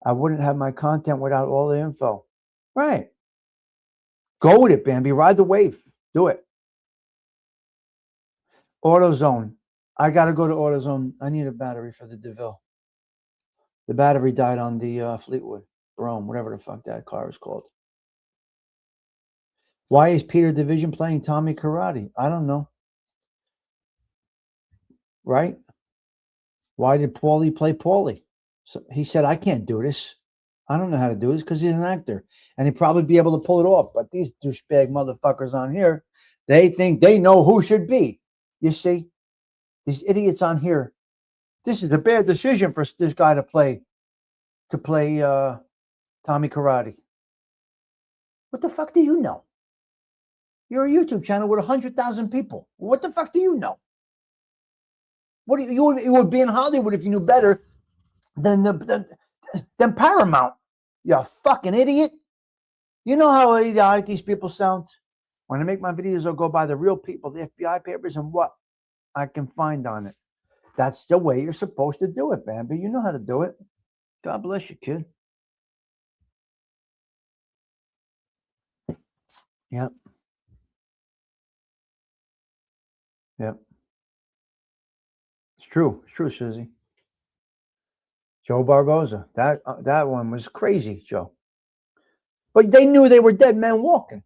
I wouldn't have my content without all the info. Right. Go with it, Bambi. Ride the wave. Do it. AutoZone. I got to go to AutoZone. I need a battery for the DeVille. The battery died on the Fleetwood. Rome, whatever the fuck that car is called. Why is Peter Division playing Tommy Karate? I don't know. Right? Why did Paulie play Paulie? So he said, I can't do this. I don't know how to do this because he's an actor. And he'd probably be able to pull it off. But these douchebag motherfuckers on here, they think they know who should be. You see? These idiots on here. This is a bad decision for this guy to play Tommy Karate. What the fuck do you know? You're a YouTube channel with 100,000 people. What the fuck do you know? What do you would be in Hollywood if you knew better than Paramount. You fucking idiot. You know how idiotic these people sound? When I make my videos, I'll go by the real people, the FBI papers, and what I can find on it. That's the way you're supposed to do it, Bambi. You know how to do it. God bless you, kid. Yep. Yep. It's true. It's true, Susie. Joe Barboza. That one was crazy, Joe. But they knew they were dead men walking.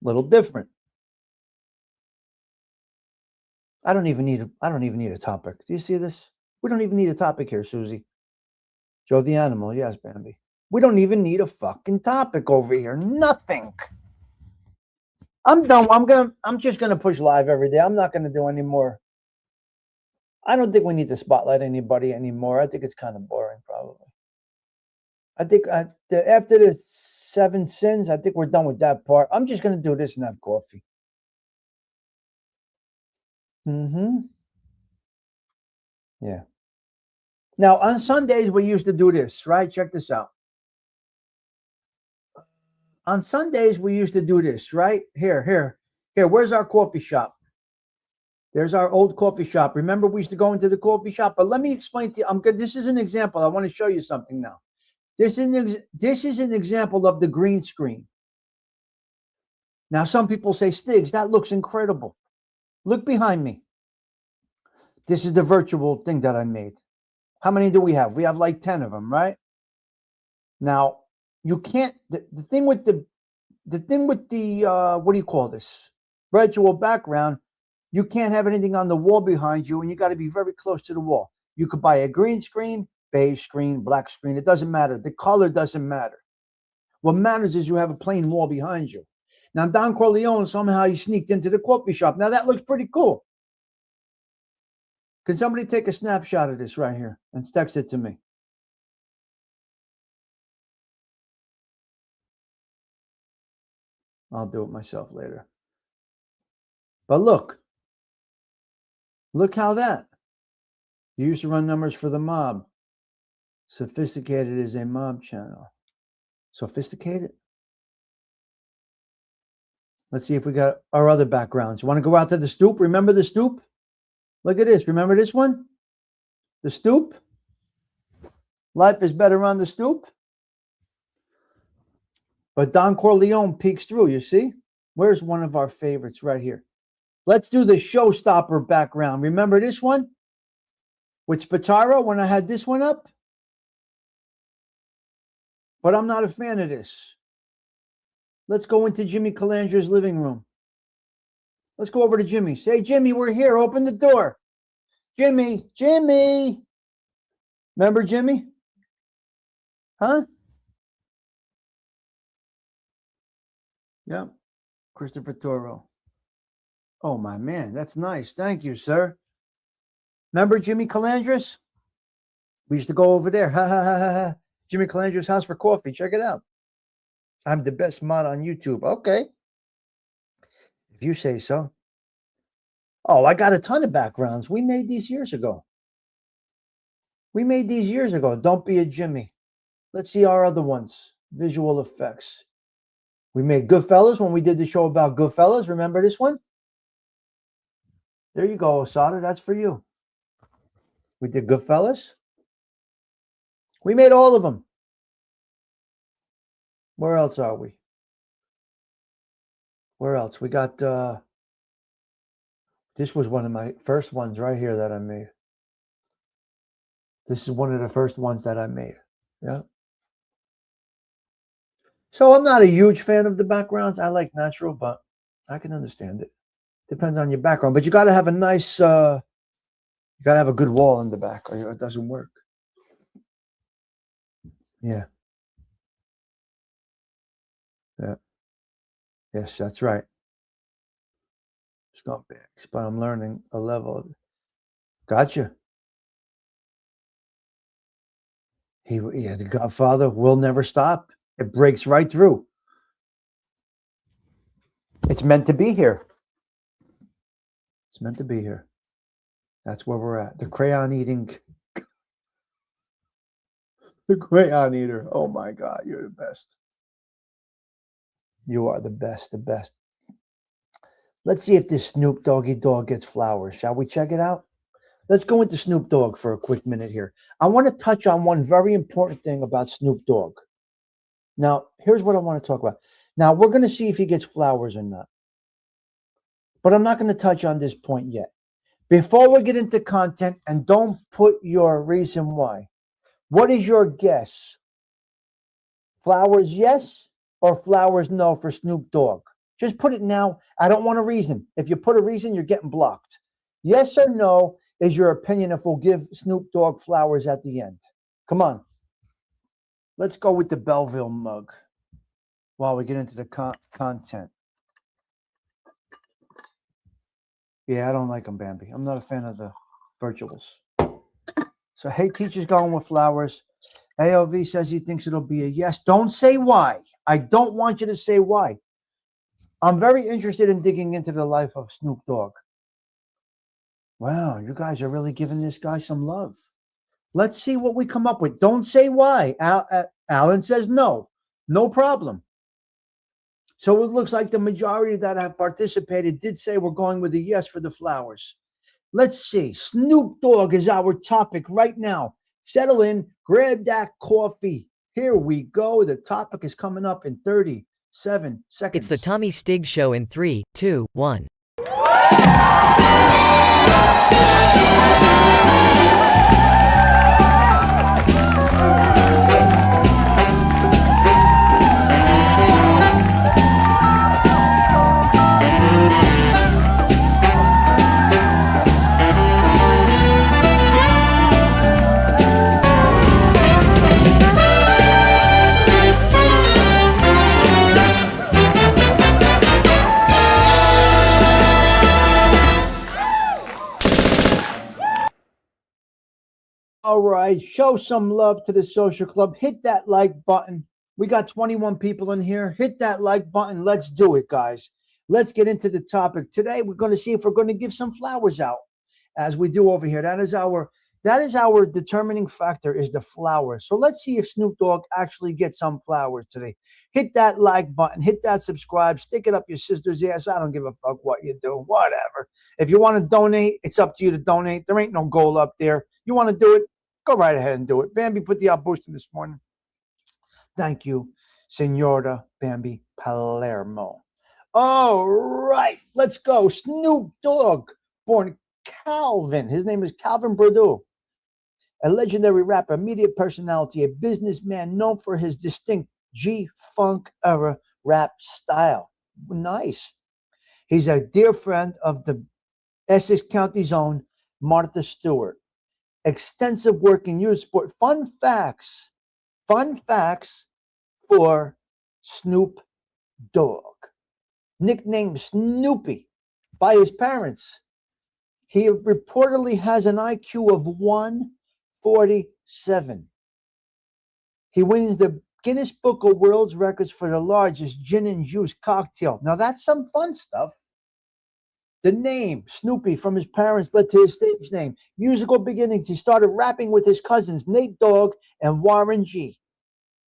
Little different. I don't even need a topic. Do you see this? We don't even need a topic here, Susie. Joe the animal. Yes, Bambi. We don't even need a fucking topic over here. Nothing. I'm done. I'm just gonna push live every day. I'm not gonna do any more. I don't think we need to spotlight anybody anymore. I think it's kind of boring, probably. I think after the 7 sins, I think we're done with that part. I'm just gonna do this and have coffee. Yeah. Now on Sundays we used to do this, right? Check this out. On Sundays we used to do this, right? Here. Where's our coffee shop? There's our old coffee shop. Remember, we used to go into the coffee shop. But let me explain to you. I'm good. This is an example. I want to show you something now. This is an example of the green screen. Now, some people say, Stigs, that looks incredible. Look behind me. This is the virtual thing that I made. How many do we have? We have like 10 of them, right? Now, you can't. The thing with the what do you call this? Virtual background. You can't have anything on the wall behind you, and you got to be very close to the wall. You could buy a green screen, beige screen, black screen. It doesn't matter. The color doesn't matter. What matters is you have a plain wall behind you. Now, Don Corleone, somehow he sneaked into the coffee shop. Now, that looks pretty cool. Can somebody take a snapshot of this right here and text it to me? I'll do it myself later. But look how that. You used to run numbers for the mob. Sophisticated is a mob channel. Sophisticated? Let's see if we got our other backgrounds. You want to go out to the stoop? Remember the stoop? Look at this. Remember this one? The stoop? Life is better on the stoop. But Don Corleone peeks through, you see? Where's one of our favorites right here? Let's do the showstopper background. Remember this one? With Spataro when I had this one up? But I'm not a fan of this. Let's go into Jimmy Calandra's living room. Let's go over to Jimmy. Say, Jimmy, we're here. Open the door. Jimmy. Remember Jimmy? Huh? Yeah. Christopher Toro. Oh, my man. That's nice. Thank you, sir. Remember Jimmy Calandras? We used to go over there. Ha, ha, ha, ha, ha. Jimmy Calandra's house for coffee. Check it out. I'm the best mod on YouTube. Okay. If you say so. Oh, I got a ton of backgrounds. We made these years ago. Don't be a Jimmy. Let's see our other ones. Visual effects. We made Goodfellas when we did the show about Goodfellas. Remember this one? There you go, Osada. That's for you. We did Goodfellas. We made all of them. Where else are we? Where else? We got, this was one of my first ones right here that I made. This is one of the first ones that I made. Yeah. So I'm not a huge fan of the backgrounds. I like natural, but I can understand it. Depends on your background. But you got to have a nice, you got to have a good wall in the back or it doesn't work. Yeah. Yeah. Yes, that's right. Scumbags, but I'm learning a level of it. Gotcha. The Godfather will never stop. It breaks right through. It's meant to be here. It's meant to be here. That's where we're at. The crayon eating. The crayon eater. Oh my God, you're the best. You are the best, the best. Let's see if this Snoop Doggy Dogg gets flowers. Shall we check it out? Let's go into Snoop Dogg for a quick minute here. I want to touch on one very important thing about Snoop Dogg. Now, here's what I want to talk about. Now, we're going to see if he gets flowers or not. But I'm not going to touch on this point yet. Before we get into content, and don't put your reason why. What is your guess? Flowers yes or flowers no for Snoop Dogg? Just put it now. I don't want a reason. If you put a reason, you're getting blocked. Yes or no is your opinion if we'll give Snoop Dogg flowers at the end. Come on. Let's go with the Belleville mug while we get into the content. Yeah, I don't like them, Bambi. I'm not a fan of the virtuals. So, hey, teacher's going with flowers. AOV says he thinks it'll be a yes. Don't say why. I don't want you to say why. I'm very interested in digging into the life of Snoop Dogg. Wow, you guys are really giving this guy some love. Let's see what we come up with. Don't say why. Alan says no. No problem. So it looks like the majority that have participated did say we're going with a yes for the flowers. Let's see. Snoop Dogg is our topic right now. Settle in, grab that coffee. Here we go. The topic is coming up in 37 seconds. It's the Tommy Stigs Show in 3, 2, 1. All right, show some love to the social club. Hit that like button. We got 21 people in here. Hit that like button. Let's do it, guys. Let's get into the topic. Today, we're going to see if we're going to give some flowers out as we do over here. That is our determining factor is the flowers. So let's see if Snoop Dogg actually gets some flowers today. Hit that like button. Hit that subscribe. Stick it up your sister's ass. I don't give a fuck what you do. Whatever. If you want to donate, it's up to you to donate. There ain't no goal up there. You want to do it? Go right ahead and do it. Bambi put the outboosting this morning. Thank you, Senora Bambi Palermo. All right, let's go. Snoop Dogg, born Calvin. His name is Calvin Bordeaux. A legendary rapper, media personality, a businessman known for his distinct G-Funk era rap style. Nice. He's a dear friend of the Essex County's own Martha Stewart. Extensive work in youth sport. Fun facts for Snoop Dogg. Nicknamed Snoopy by his parents. He reportedly has an IQ of 147. He wins the Guinness Book of World Records for the largest gin and juice cocktail. Now that's some fun stuff. The name, Snoopy, from his parents led to his stage name. Musical beginnings, he started rapping with his cousins, Nate Dogg and Warren G,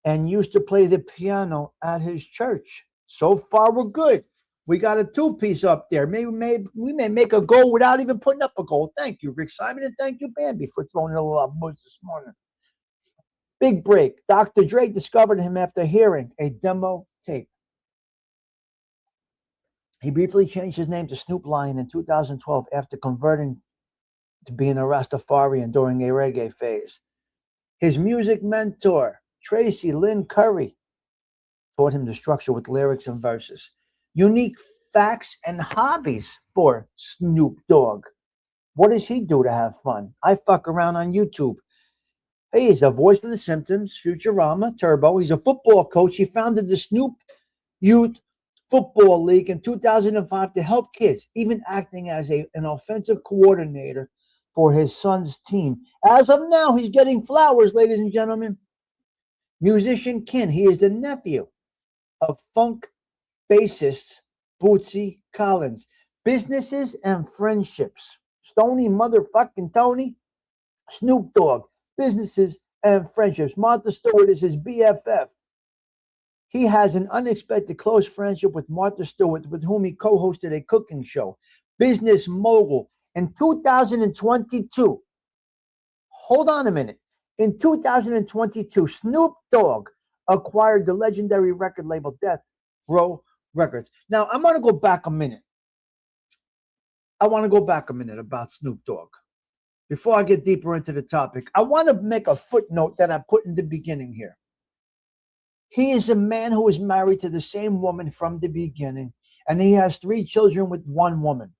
and used to play the piano at his church. So far, we're good. We got a two-piece up there. Maybe we may make a goal without even putting up a goal. Thank you, Rick Simon, and thank you, Bambi, for throwing a little buzz this morning. Big break. Dr. Dre discovered him after hearing a demo tape. He briefly changed his name to Snoop Lion in 2012 after converting to being a Rastafarian during a reggae phase. His music mentor, Tracy Lynn Curry, taught him the structure with lyrics and verses. Unique facts and hobbies for Snoop Dogg. What does he do to have fun? I fuck around on YouTube. He is a voice of the Simpsons, Futurama, Turbo. He's a football coach. He founded the Snoop Youth Football League in 2005 to help kids, even acting as an offensive coordinator for his son's team. As of now, he's getting flowers, ladies and gentlemen. Musician Kin, he is the nephew of funk bassist Bootsy Collins. Businesses and friendships. Stony motherfucking Tony. Snoop Dogg. Businesses and friendships. Martha Stewart is his BFF. He has an unexpected close friendship with Martha Stewart, with whom he co-hosted a cooking show. Business mogul. In 2022, hold on a minute. In 2022, Snoop Dogg acquired the legendary record label Death Row Records. Now, I'm going to go back a minute. About Snoop Dogg. Before I get deeper into the topic, I want to make a footnote that I put in the beginning here. He is a man who is married to the same woman from the beginning, and he has 3 children with one woman.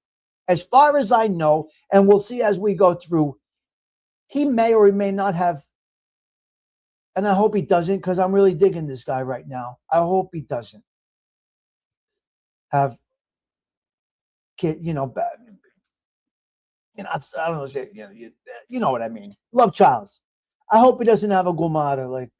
As far as I know, and we'll see as we go through, he may or may not have, and I hope he doesn't, because I'm really digging this guy right now. I hope he doesn't have kid, I don't know, say, you know what I mean. Love Childs. I hope he doesn't have a gumata like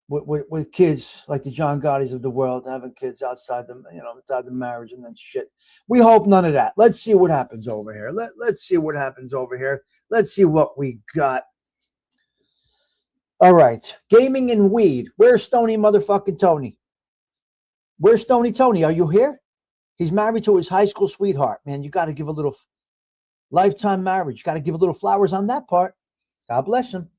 with kids like the John Gottis of the world having kids outside outside the marriage and then shit. We hope none of that. Let's see what happens over here. Let's see what happens over here. Let's see what we got. All right. Gaming and weed. Where's Stony motherfucking Tony? Where's Stony Tony? Are you here? He's married to his high school sweetheart. Man, you got to give a little lifetime marriage. You got to give a little flowers on that part. God bless him.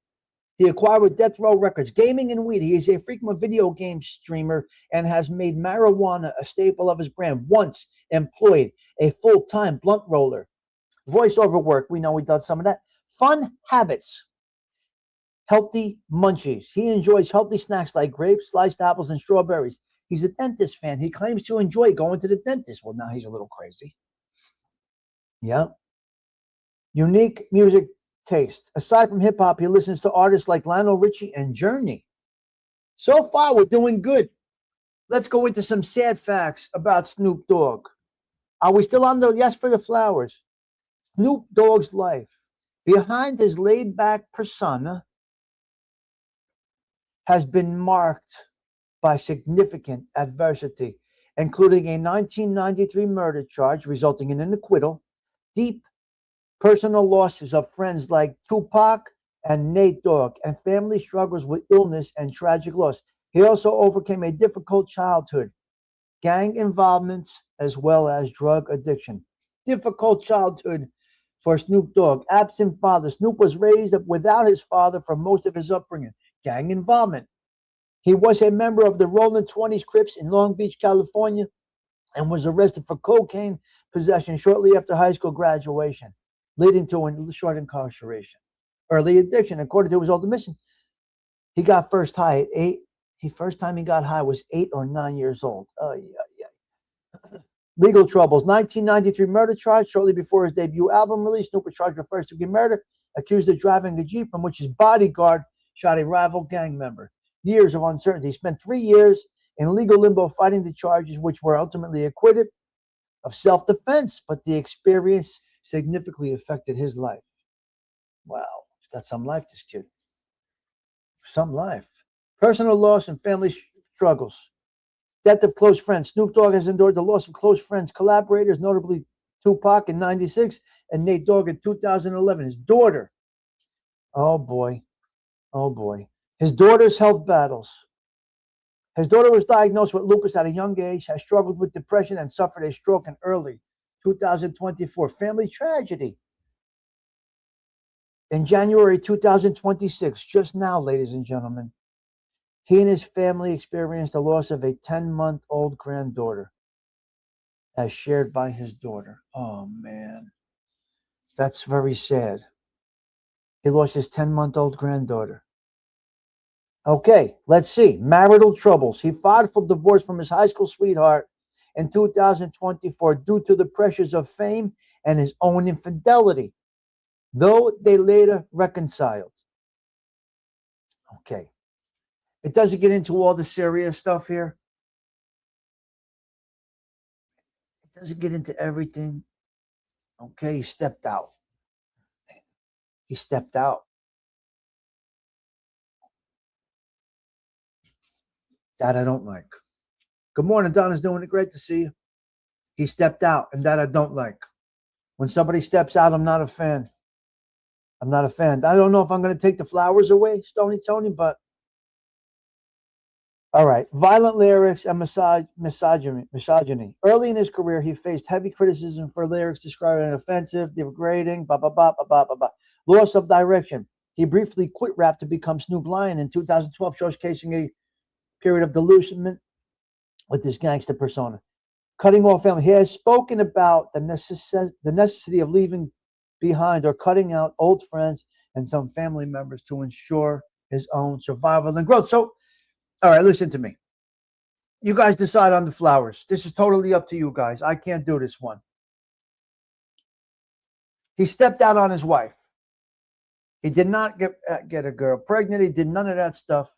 He acquired with Death Row Records, gaming and weed. He is a frequent video game streamer and has made marijuana a staple of his brand. Once employed a full-time blunt roller. Voiceover work. We know he does some of that. Fun habits. Healthy munchies. He enjoys healthy snacks like grapes, sliced apples, and strawberries. He's a dentist fan. He claims to enjoy going to the dentist. Well, now he's a little crazy. Yeah. Unique music taste. Aside from hip hop, he listens to artists like Lionel Richie and Journey. So far, we're doing good. Let's go into some sad facts about Snoop Dogg. Are we still on the yes for the flowers? Snoop Dogg's life. Behind his laid-back persona has been marked by significant adversity, including a 1993 murder charge resulting in an acquittal, deep personal losses of friends like Tupac and Nate Dogg, and family struggles with illness and tragic loss. He also overcame a difficult childhood, gang involvements, as well as drug addiction. Difficult childhood for Snoop Dogg. Absent father. Snoop was raised without his father for most of his upbringing. Gang involvement. He was a member of the Rolling 20s Crips in Long Beach, California, and was arrested for cocaine possession shortly after high school graduation, leading to a short incarceration. Early addiction, according to his old admission, he got first high at 8. The first time he got high was 8 or 9 years old. Legal troubles. 1993 murder charge shortly before his debut album release. Snoop was charged with first-degree murder, accused of driving a Jeep from which his bodyguard shot a rival gang member. Years of uncertainty. He spent 3 years in legal limbo fighting the charges, which were ultimately acquitted of self-defense, but the experience significantly affected his life. Wow, he's got some life, this kid. Some life. Personal loss and family struggles. Death of close friends. Snoop Dogg has endured the loss of close friends, collaborators, notably Tupac in 96 and Nate Dogg in 2011. His daughter. Oh, boy. His daughter's health battles. His daughter was diagnosed with lupus at a young age, has struggled with depression, and suffered a stroke in early 2024. Family tragedy. In January 2026, just now, ladies and gentlemen, he and his family experienced the loss of a 10-month-old granddaughter, as shared by his daughter. Oh, man. That's very sad. He lost his 10-month-old granddaughter. Okay, let's see. Marital troubles. He filed for divorce from his high school sweetheart in 2024 due to the pressures of fame and his own infidelity, though they later reconciled. Okay. It doesn't get into all the serious stuff here. It doesn't get into everything. Okay, he stepped out. That I don't like. Good morning, Donna's doing it. Great to see you. He stepped out, and that I don't like. When somebody steps out, I'm not a fan. I don't know if I'm going to take the flowers away, Stony Tony, but all right. Violent lyrics and misogyny. Early in his career, he faced heavy criticism for lyrics describing offensive, degrading, loss of direction. He briefly quit rap to become Snoop Lion in 2012, showcasing a period of delusionment with his gangster persona. Cutting off family. He has spoken about the necessity of leaving behind or cutting out old friends and some family members to ensure his own survival and growth. So, all right, listen to me. You guys decide on the flowers. This is totally up to you guys. I can't do this one. He stepped out on his wife. He did not get a girl pregnant. He did none of that stuff.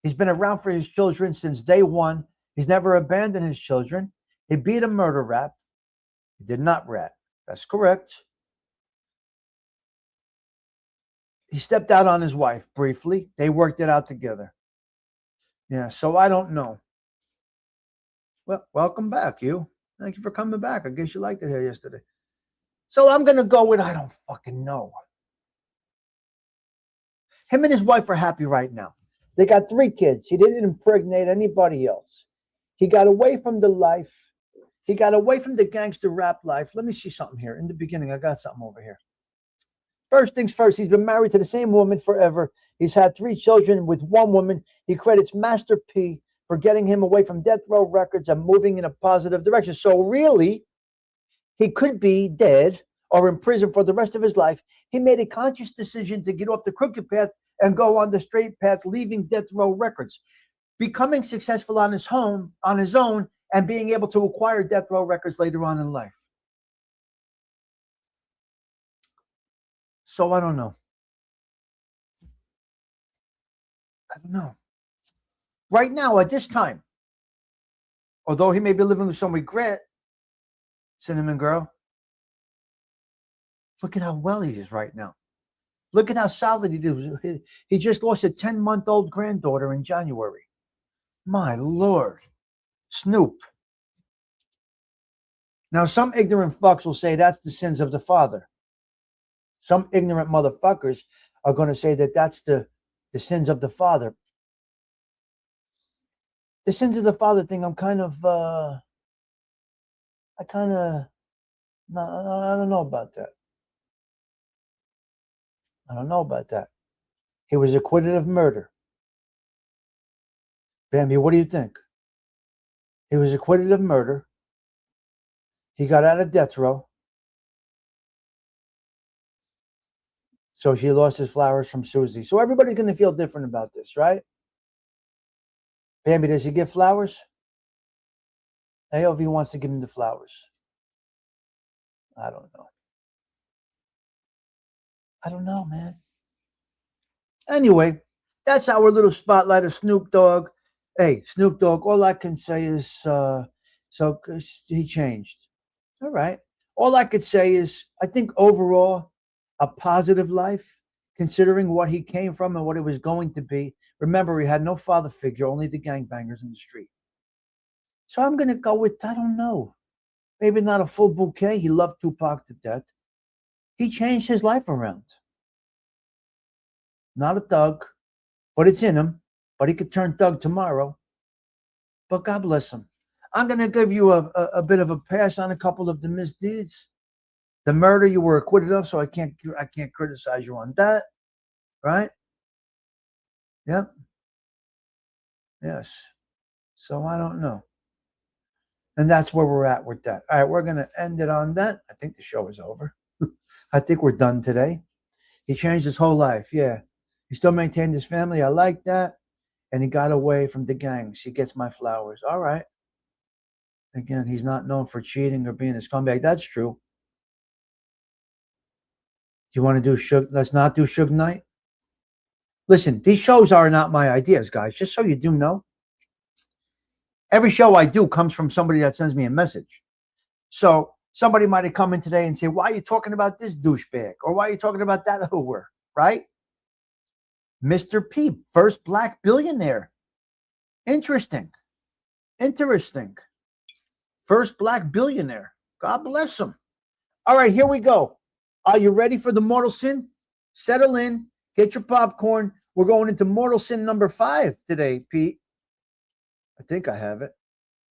He's been around for his children since day one. He's never abandoned his children. He beat a murder rap. He did not rap. That's correct. He stepped out on his wife briefly. They worked it out together. Yeah, so I don't know. Well, welcome back, you. Thank you for coming back. I guess you liked it here yesterday. So I'm going to go with I don't fucking know. Him and his wife are happy right now. They got 3 kids. He didn't impregnate anybody else. He got away from the life. He got away from the gangster rap life. Let me see something here. In the beginning, I got something over here. First things first, he's been married to the same woman forever. He's had 3 children with one woman. He credits Master P for getting him away from Death Row Records and moving in a positive direction. So really, he could be dead or in prison for the rest of his life. He made a conscious decision to get off the crooked path and go on the straight path, leaving Death Row Records, becoming successful on his own, and being able to acquire Death Row Records later on in life. So I don't know. I don't know. Right now, at this time, although he may be living with some regret, Cinnamon Girl, look at how well he is right now. Look at how solid he is. He just lost a 10-month-old granddaughter in January. My Lord. Snoop. Now, some ignorant fucks will say that's the sins of the father. Some ignorant motherfuckers are going to say that that's the sins of the father. The sins of the father thing, I don't know about that. I don't know about that. He was acquitted of murder. Bambi, what do you think? He was acquitted of murder. He got out of death row. So he lost his flowers from Susie. So everybody's going to feel different about this, right? Bambi, does he get flowers? AOV wants to give him the flowers. I don't know. I don't know, man. Anyway, that's our little spotlight of Snoop Dogg. Hey, Snoop Dogg, all I can say is so he changed. All right. All I could say is I think overall a positive life, considering what he came from and what it was going to be. Remember, he had no father figure, only the gangbangers in the street. So I'm going to go with, I don't know, maybe not a full bouquet. He loved Tupac to death. He changed his life around. Not a thug, but it's in him. But he could turn thug tomorrow. But God bless him. I'm going to give you a bit of a pass on a couple of the misdeeds. The murder you were acquitted of, so I can't criticize you on that. Right? Yep. Yes. So I don't know. And that's where we're at with that. All right, we're going to end it on that. I think the show is over. I think we're done today. He changed his whole life. Yeah. He still maintained his family. I like that. And he got away from the gangs. He gets my flowers. All right. Again, he's not known for cheating or being a scumbag. That's true. You want to do Suge? Let's not do Suge Knight. Listen, these shows are not my ideas, guys. Just so you do know. Every show I do comes from somebody that sends me a message. So somebody might have come in today and say, why are you talking about this douchebag? Or why are you talking about that whore? Right? Mr. P, first black billionaire. Interesting. First black billionaire. God bless him. All right, here we go. Are you ready for the mortal sin? Settle in. Get your popcorn. We're going into mortal sin number 5 today, Pete. I think I have it.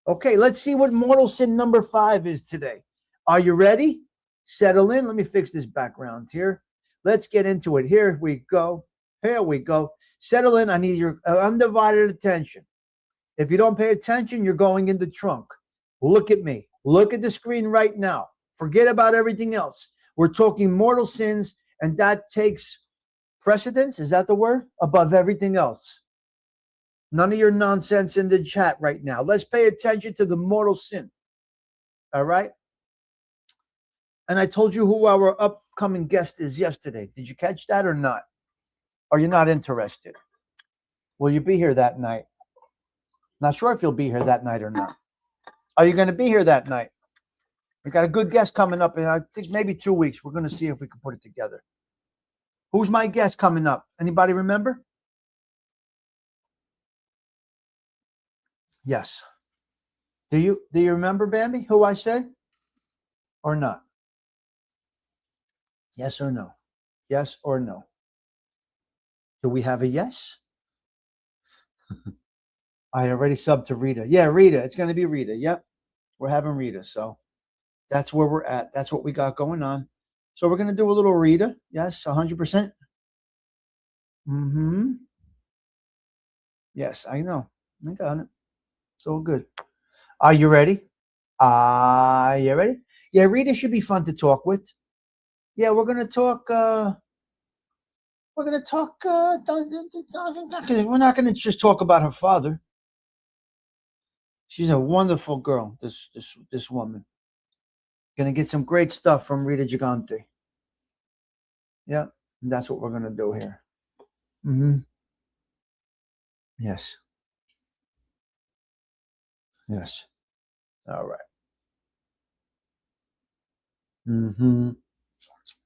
Okay, let's see what mortal sin number 5 is today. Are you ready? Settle in. Let me fix this background here. Let's get into it. Here we go. Settle in. I need your undivided attention. If you don't pay attention, you're going in the trunk. Look at me. Look at the screen right now. Forget about everything else. We're talking mortal sins, and that takes precedence. Is that the word? Above everything else. None of your nonsense in the chat right now. Let's pay attention to the mortal sin. All right? And I told you who our upcoming guest is yesterday. Did you catch that or not? Are you not interested? Will you be here that night? Not sure if you'll be here that night or not. Are you going to be here that night? We got a good guest coming up in, I think, maybe 2 weeks. We're going to see if we can put it together. Who's my guest coming up? Anybody remember? Yes. Do you remember, Bambi, who I said? Or not? Yes or no? Yes or no? Do we have a yes? I already subbed to Rita. Yeah, Rita. It's going to be Rita. Yep. We're having Rita. So that's where we're at. That's what we got going on. So we're going to do a little Rita. Yes, 100%. Mm-hmm. Yes, I know. I got it. It's all good. Are you ready? Are you ready? Yeah, Rita should be fun to talk with. Yeah, we're going to talk. We're going to talk. We're not going to just talk about her father. She's a wonderful girl. This woman. Going to get some great stuff from Rita Gigante. Yeah, and that's what we're going to do here. Mm-hmm. Yes. Yes. All right. Mm-hmm.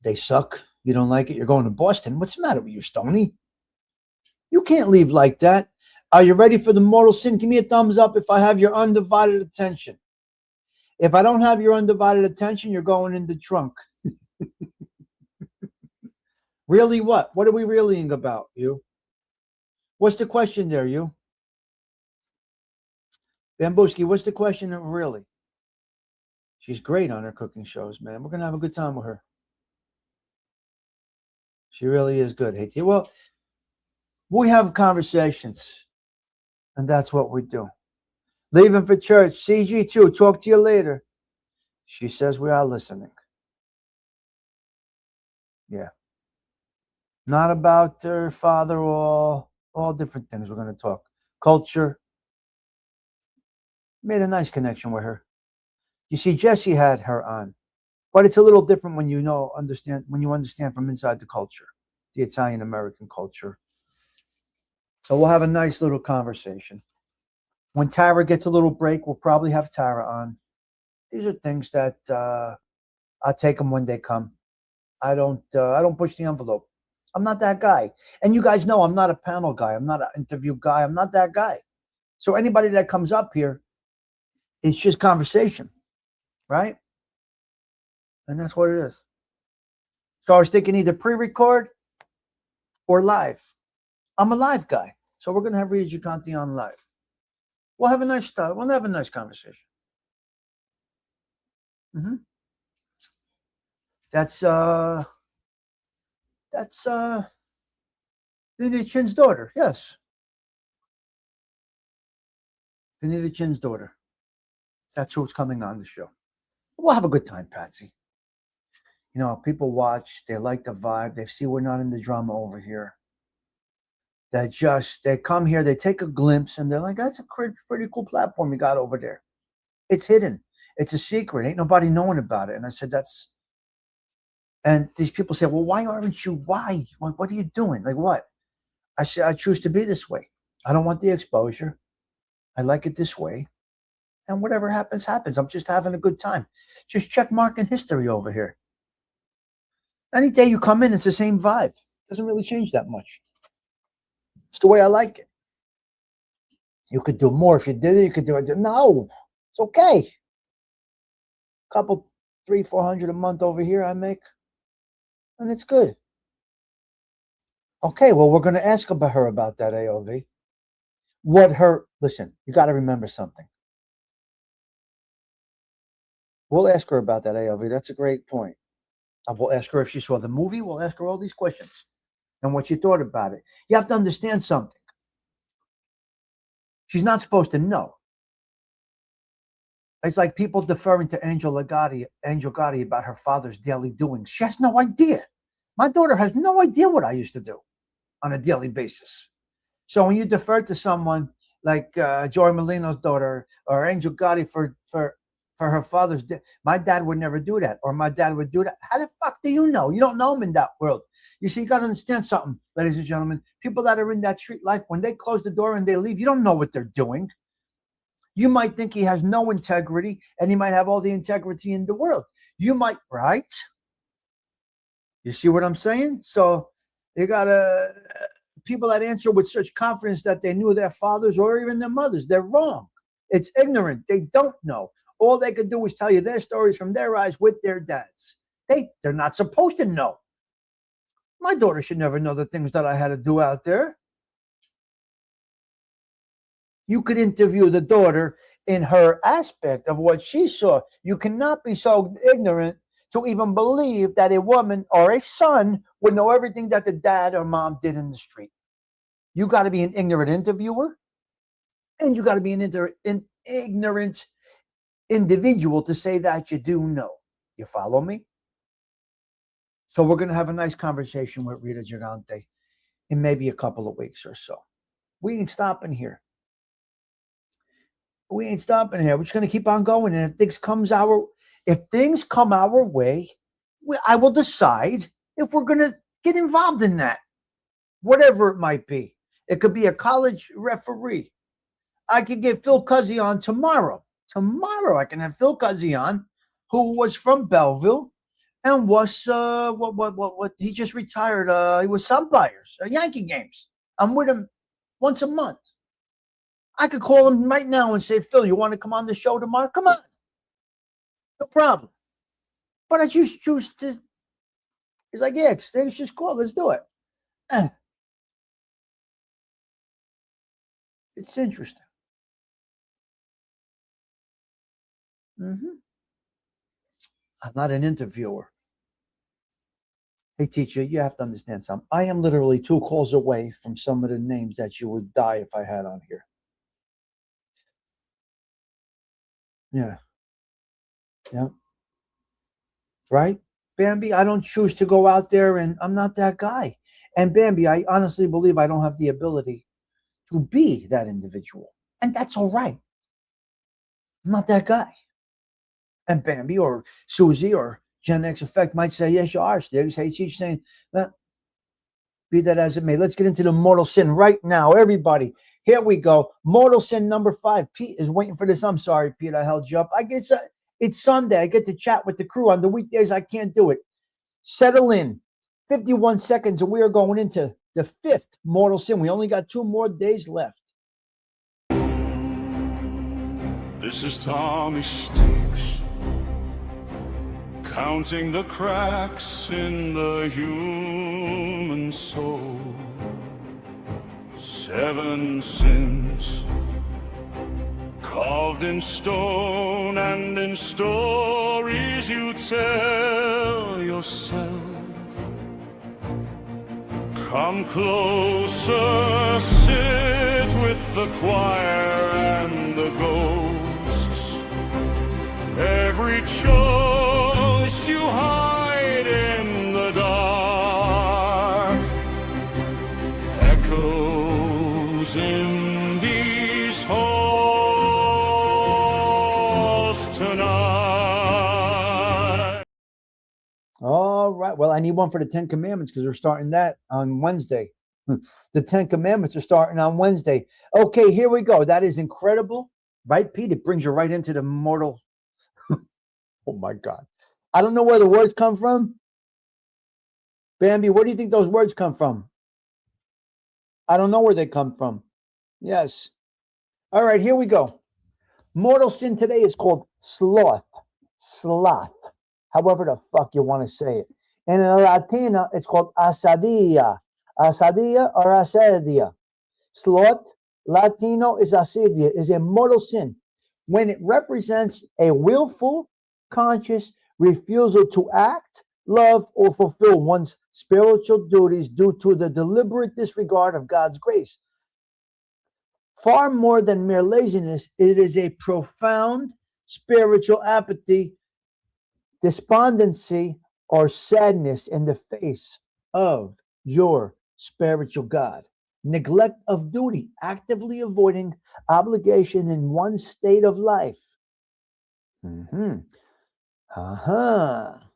They suck. You don't like it? You're going to Boston. What's the matter with you, Stoney? You can't leave like that. Are you ready for the mortal sin? Give me a thumbs up if I have your undivided attention. If I don't have your undivided attention, you're going in the trunk. Really what? What are we reeling about, you? What's the question there, you? Bambuski, what's the question really? She's great on her cooking shows, man. We're going to have a good time with her. She really is good. Hey, well, we have conversations, and that's what we do. Leaving for church. CG2, talk to you later. She says we are listening. Yeah. Not about her father, all different things we're going to talk. Culture. Made a nice connection with her. You see, Jesse had her on. But it's a little different when you understand from inside the culture, the Italian American culture. So we'll have a nice little conversation. When Tara gets a little break, we'll probably have Tara on. These are things that I'll take them when they come. I don't push the envelope. I'm not that guy. And you guys know I'm not a panel guy. I'm not an interview guy. I'm not that guy. So anybody that comes up here, it's just conversation, right? And that's what it is. So I was thinking either pre-record or live. I'm a live guy. So we're going to have Rita Gigante on live. We'll have a nice time. We'll have a nice conversation. Mm-hmm. That's Benita Chin's daughter. Yes. Benita Chin's daughter. That's who's coming on the show. We'll have a good time, Patsy. You know, people watch, they like the vibe, they see we're not in the drama over here. They come here, they take a glimpse, and they're like, that's a pretty cool platform you got over there. It's hidden. It's a secret. Ain't nobody knowing about it. And I said, and these people say, well, why aren't you? Why? What are you doing? Like what? I said, I choose to be this way. I don't want the exposure. I like it this way. And whatever happens, happens. I'm just having a good time. Just check marking history over here. Any day you come in, it's the same vibe. Doesn't really change that much. It's the way I like it. You could do more if you did it. You could do it. No, it's okay. Couple, $300-400 a month over here I make. And it's good. Okay, well, we're going to ask her about that, AOV. Listen, you got to remember something. We'll ask her about that, AOV. That's a great point. We'll ask her if she saw the movie. We'll ask her all these questions and what she thought about it. You have to understand something. She's not supposed to know. It's like people deferring to Angel Gotti about her father's daily doings. She has no idea. My daughter has no idea what I used to do on a daily basis. So when you defer to someone like Joy Molino's daughter or Angel Gotti for her father's my dad would never do that, or my dad would do that. How the fuck do you know? You don't know him in that world. You see, you got to understand something, ladies and gentlemen. People that are in that street life, when they close the door and they leave, you don't know what they're doing. You might think he has no integrity, and he might have all the integrity in the world. You might, right? You see what I'm saying? So you got people that answer with such confidence that they knew their fathers or even their mothers. They're wrong. It's ignorant. They don't know. All they could do is tell you their stories from their eyes with their dads. They're not supposed to know. My daughter should never know the things that I had to do out there. You could interview the daughter in her aspect of what she saw. You cannot be so ignorant to even believe that a woman or a son would know everything that the dad or mom did in the street. You got to be an ignorant interviewer, and you got to be an ignorant individual to say that you do know. You follow me? So we're going to have a nice conversation with Rita Gigante in maybe a couple of weeks or so. We ain't stopping here. We're just going to keep on going. And if things come our way, I will decide if we're going to get involved in that, whatever it might be. It could be a college referee. I could get Phil Cuzzy on tomorrow. Tomorrow I can have Phil Cuzzy on, who was from Belleville and was what he just retired. He was umpires at Yankee games. I'm with him once a month. I could call him right now and say, Phil, you want to come on the show tomorrow? Come on. No problem. But I choose to. He's like, yeah, Stigs, just call. Let's do it. It's interesting. I'm not an interviewer. Hey, teacher, you have to understand something. I am literally 2 calls away from some of the names that you would die if I had on here. Yeah. Right? Bambi, I don't choose to go out there, and I'm not that guy. And Bambi, I honestly believe I don't have the ability to be that individual. And that's all right. I'm not that guy. And Bambi or Susie or Gen X Effect might say, yes, you are, Stigs. Hey, Teach saying, well, be that as it may. Let's get into the mortal sin right now. Everybody, here we go. Mortal sin number 5. Pete is waiting for this. I'm sorry, Pete, I held you up. I guess it's Sunday. I get to chat with the crew. On the weekdays, I can't do it. Settle in. 51 seconds, and we are going into the 5th mortal sin. We only got 2 more days left. This is Tommy Stigs, counting the cracks in the human soul. 7 sins carved in stone and in stories you tell yourself. Come closer, sit with the choir and the ghosts. Every choice you hide in the dark echoes in these halls tonight. All right. Well, I need one for the 10 Commandments because we're starting that on Wednesday. The 10 Commandments are starting on Wednesday. Okay, here we go. That is incredible. Right, Pete? It brings you right into the mortal. Oh, my God. I don't know where the words come from. Bambi, where do you think those words come from? I don't know where they come from. Yes. All right, here we go. Mortal sin today is called sloth. Sloth. However the fuck you want to say it. And in Latina, it's called asadilla. Asadilla or asadia. Sloth, Latino is asadia, is a mortal sin when it represents a willful, conscious refusal to act, love, or fulfill one's spiritual duties due to the deliberate disregard of God's grace. Far more than mere laziness, it is a profound spiritual apathy, despondency, or sadness in the face of your spiritual God. Neglect of duty, actively avoiding obligation in one's state of life.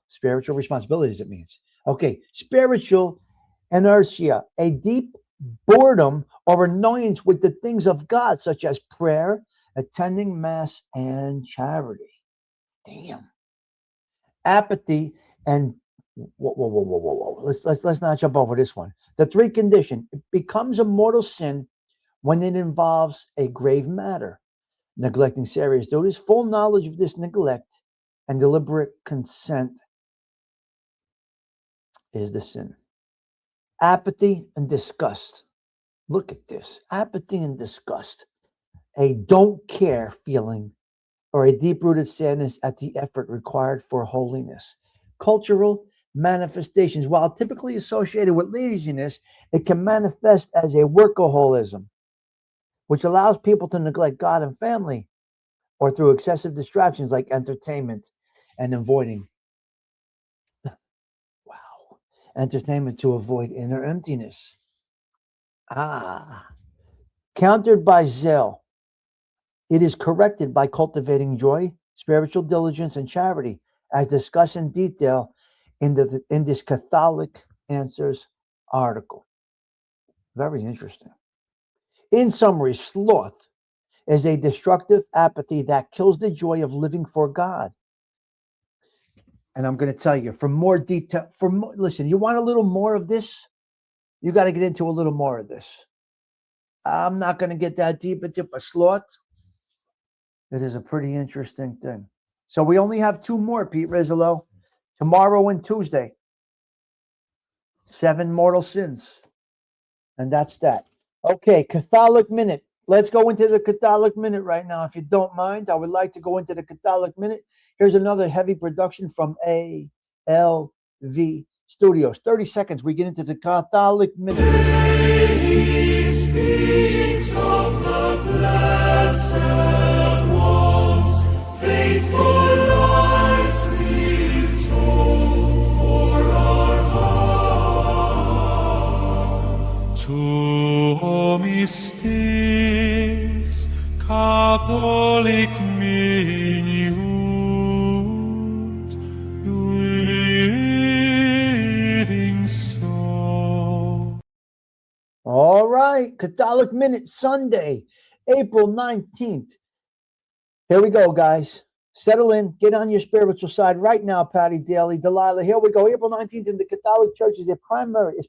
Spiritual responsibilities, it means. Okay, spiritual inertia, a deep boredom or annoyance with the things of God, such as prayer, attending mass and charity. Damn. Apathy and whoa. Let's not jump over this one. The three condition. It becomes a mortal sin when it involves a grave matter, neglecting serious duties, full knowledge of this neglect, and deliberate consent is the sin. Apathy and disgust. Look at this. Apathy and disgust. A don't care feeling or a deep-rooted sadness at the effort required for holiness. Cultural manifestations. While typically associated with laziness, it can manifest as a workaholism, which allows people to neglect God and family, or through excessive distractions like entertainment and avoiding, wow, entertainment to avoid inner emptiness. Countered by zeal, it is corrected by cultivating joy, spiritual diligence, and charity, as discussed in detail in this Catholic Answers article. Very interesting. In summary, sloth is a destructive apathy that kills the joy of living for God. And I'm going to tell you, for more detail, listen, you want a little more of this? You got to get into a little more of this. I'm not going to get that deep into a sloth. It is a pretty interesting thing. So we only have two more, Pete Rizzolo. Tomorrow and Tuesday. 7 mortal sins. And that's that. Okay, Catholic Minute. Let's go into the Catholic Minute right now. If you don't mind, I would like to go into the Catholic Minute. Here's another heavy production from ALV Studios. 30 seconds, we get into the Catholic Minute. He speaks of the blessed ones, faithful lives we've told for our heart. To mystes Catholic minute, reading so. All right, Catholic Minute, Sunday, April 19th. Here we go, guys. Settle in, get on your spiritual side right now, Patty Daly, Delilah. Here we go. April 19th in the Catholic Church is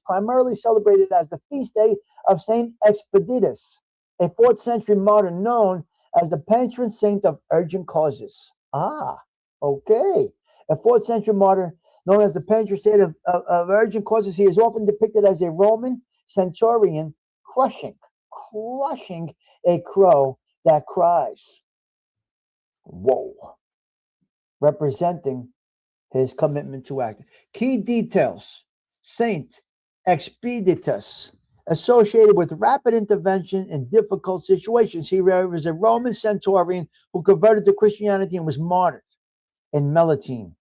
primarily celebrated as the feast day of Saint Expeditius, a 4th century martyr known as the patron saint of urgent causes. Okay. A 4th century martyr known as the patron saint of urgent causes. He is often depicted as a Roman centurion crushing a crow that cries. Whoa. Representing his commitment to act. Key details. Saint Expeditius, associated with rapid intervention in difficult situations. He was a Roman centurion who converted to Christianity and was martyred in Melitene.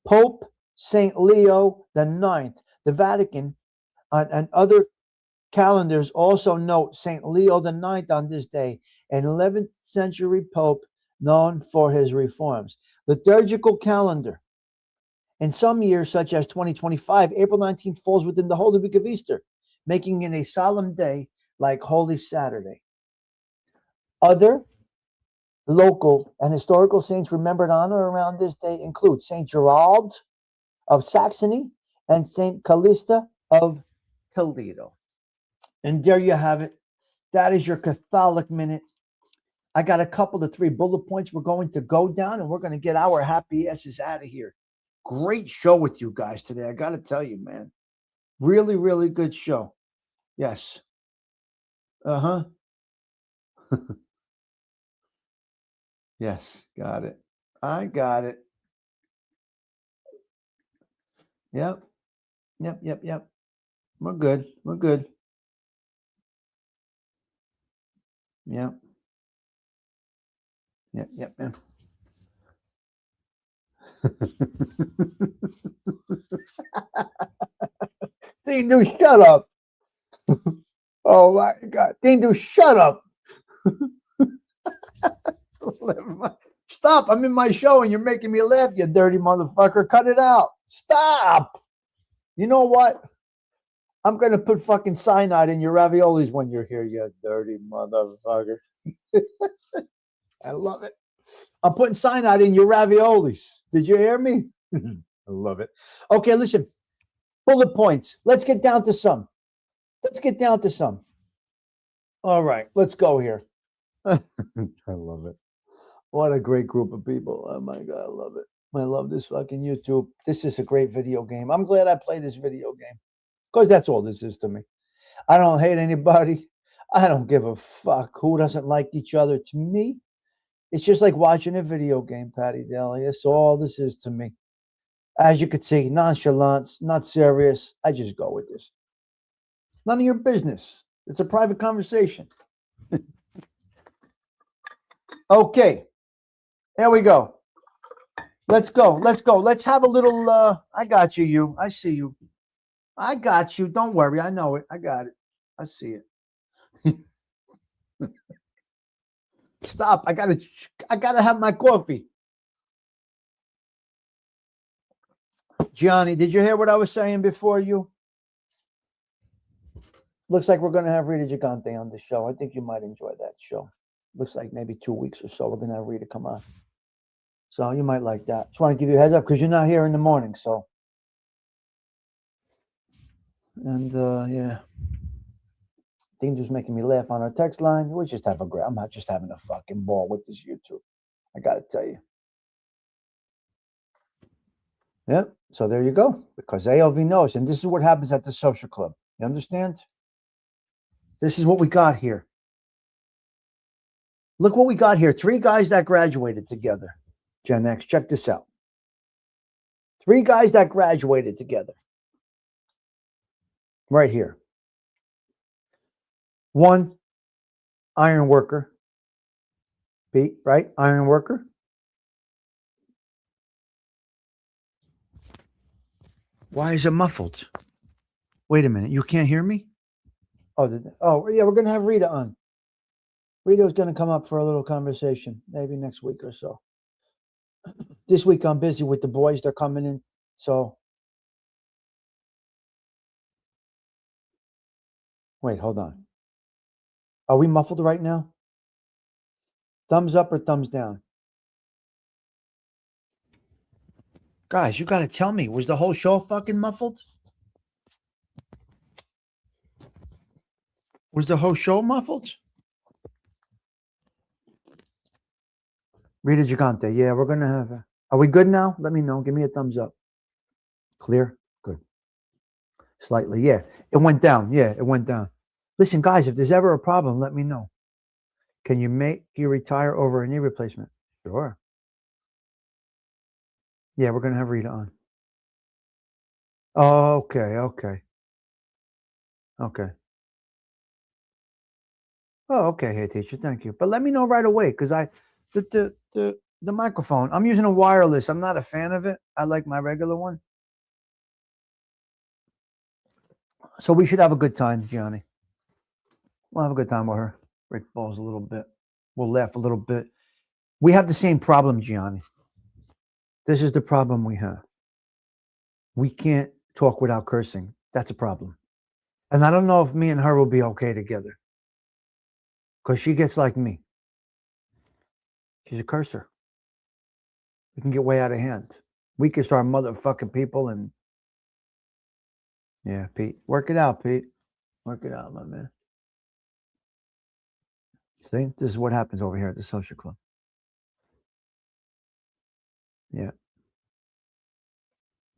Pope Saint Leo IX, the Vatican, and other calendars also note Saint Leo IX on this day, an 11th century pope known for his reforms. Liturgical calendar. In some years, such as 2025, April 19th falls within the Holy Week of Easter, making it a solemn day like Holy Saturday. Other local and historical saints remembered honor around this day include Saint Gerald of Saxony and Saint Callista of Toledo. And there you have it. That is your Catholic Minute. I got a couple of 3 bullet points we're going to go down, and we're going to get our happy asses out of here. Great show with you guys today. I got to tell you, man. Really, really good show. Yes. Yes, got it. I got it. Yep. We're good. Yep. Man. Dindu, shut up. Oh my God. Dindu, shut up. Stop. I'm in my show and you're making me laugh, you dirty motherfucker. Cut it out. Stop. You know what? I'm going to put fucking cyanide in your raviolis when you're here, you dirty motherfucker. I love it. I'm putting cyanide in your raviolis. Did you hear me? I love it. Okay, listen. Bullet points. Let's get down to some. All right, let's go here. I love it. What a great group of people. Oh my God, I love it. I love this fucking YouTube. This is a great video game. I'm glad I play this video game because that's all this is to me. I don't hate anybody. I don't give a fuck who doesn't like each other. To me, it's just like watching a video game, Patty Daly. That's all this is to me. As you could see, nonchalance, not serious. I just go with this. None of your business. It's a private conversation. Okay. Here we go. Let's go. Let's have a little I got you. I see you. I got you. Don't worry. I know it. I got it. I see it. Stop. I gotta have my coffee. Gianni, did you hear what I was saying before you? Looks like we're gonna have Rita Gigante on the show. I think you might enjoy that show. Looks like maybe 2 weeks or so we're gonna have Rita come on. So you might like that. Just want to give you a heads up because you're not here in the morning. So, and yeah, Dean just making me laugh on our text line. We just have a great. I'm not just having a fucking ball with this YouTube. I gotta tell you. Yeah. So there you go. Because ALV knows, and this is what happens at the social club. You understand? This is what we got here. Look what we got here. 3 guys that graduated together. Gen X, check this out. 3 guys that graduated together. Right here. 1, iron worker. Pete, right? Iron worker. Why is it muffled? Wait a minute. You can't hear me? Oh, yeah, we're going to have Rita on. Rita's going to come up for a little conversation, maybe next week or so. This week I'm busy with the boys. They're coming in. So, wait, hold on. Are we muffled right now? Thumbs up or thumbs down? Guys, you got to tell me. Was the whole show fucking muffled? Was the whole show muffled? Rita Gigante. Yeah, we're going to have. Are we good now? Let me know. Give me a thumbs up. Clear? Good. Slightly. Yeah. It went down. Yeah, it went down. Listen, guys, if there's ever a problem, let me know. Can you make you retire over a knee replacement? Sure. Yeah, we're going to have Rita on. Oh, okay. Oh, okay. Hey, teacher, thank you. But let me know right away because the microphone, I'm using a wireless. I'm not a fan of it. I like my regular one. So we should have a good time, Gianni. We'll have a good time with her. Break balls a little bit. We'll laugh a little bit. We have the same problem, Gianni. This is the problem we have. We can't talk without cursing. That's a problem. And I don't know if me and her will be okay together. Because she gets like me. She's a cursor. We can get way out of hand. We can start motherfucking people and yeah, Pete. Work it out, Pete. Work it out, my man. See, this is what happens over here at the social club. Yeah.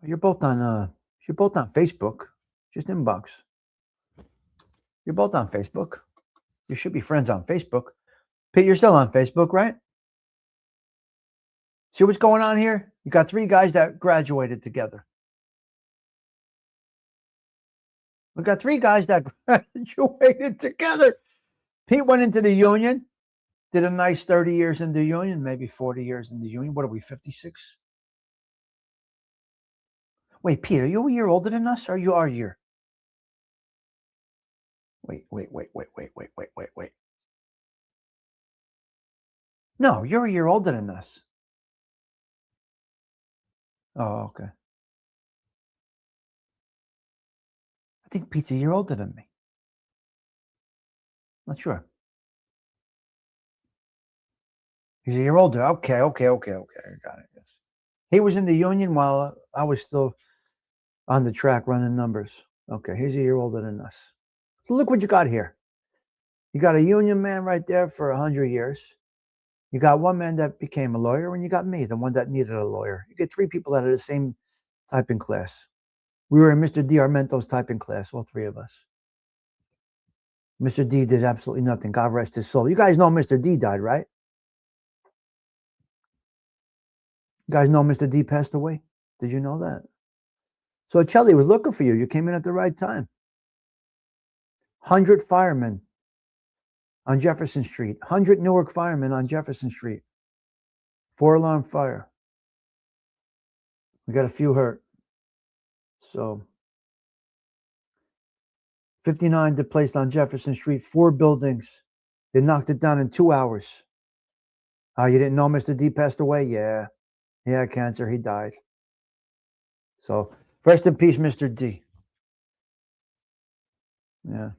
You're both on Facebook. Just inbox. You're both on Facebook. You should be friends on Facebook. Pete, you're still on Facebook, right? See what's going on here? You got 3 guys that graduated together. We got 3 guys that graduated together. Pete went into the union, did a nice 30 years in the union, maybe 40 years in the union. What are we, 56? Wait, Pete, are you a year older than us or you are a year? Wait. No, you're a year older than us. Oh, okay. I think Pete's a year older than me. Not sure. He's a year older. Okay. I got it. Yes. He was in the union while I was still on the track running numbers. Okay, he's a year older than us. So look what you got here. You got a union man right there for 100 years. You got one man that became a lawyer, and you got me, the one that needed a lawyer. You get three people out of the same typing class. We were in Mr. D. Armento's typing class, all three of us. Mr. D did absolutely nothing. God rest his soul. You guys know Mr. D died, right? You guys know Mr. D passed away? Did you know that? So Chelly was looking for you. You came in at the right time. 100 firemen on Jefferson Street. 100 Newark firemen on Jefferson Street. 4-alarm fire. We got a few hurt. So 59 displaced on Jefferson Street. 4 buildings. They knocked it down in 2 hours. You didn't know Mr. D passed away? Yeah. He had cancer. He died. So rest in peace, Mr. D. Yeah.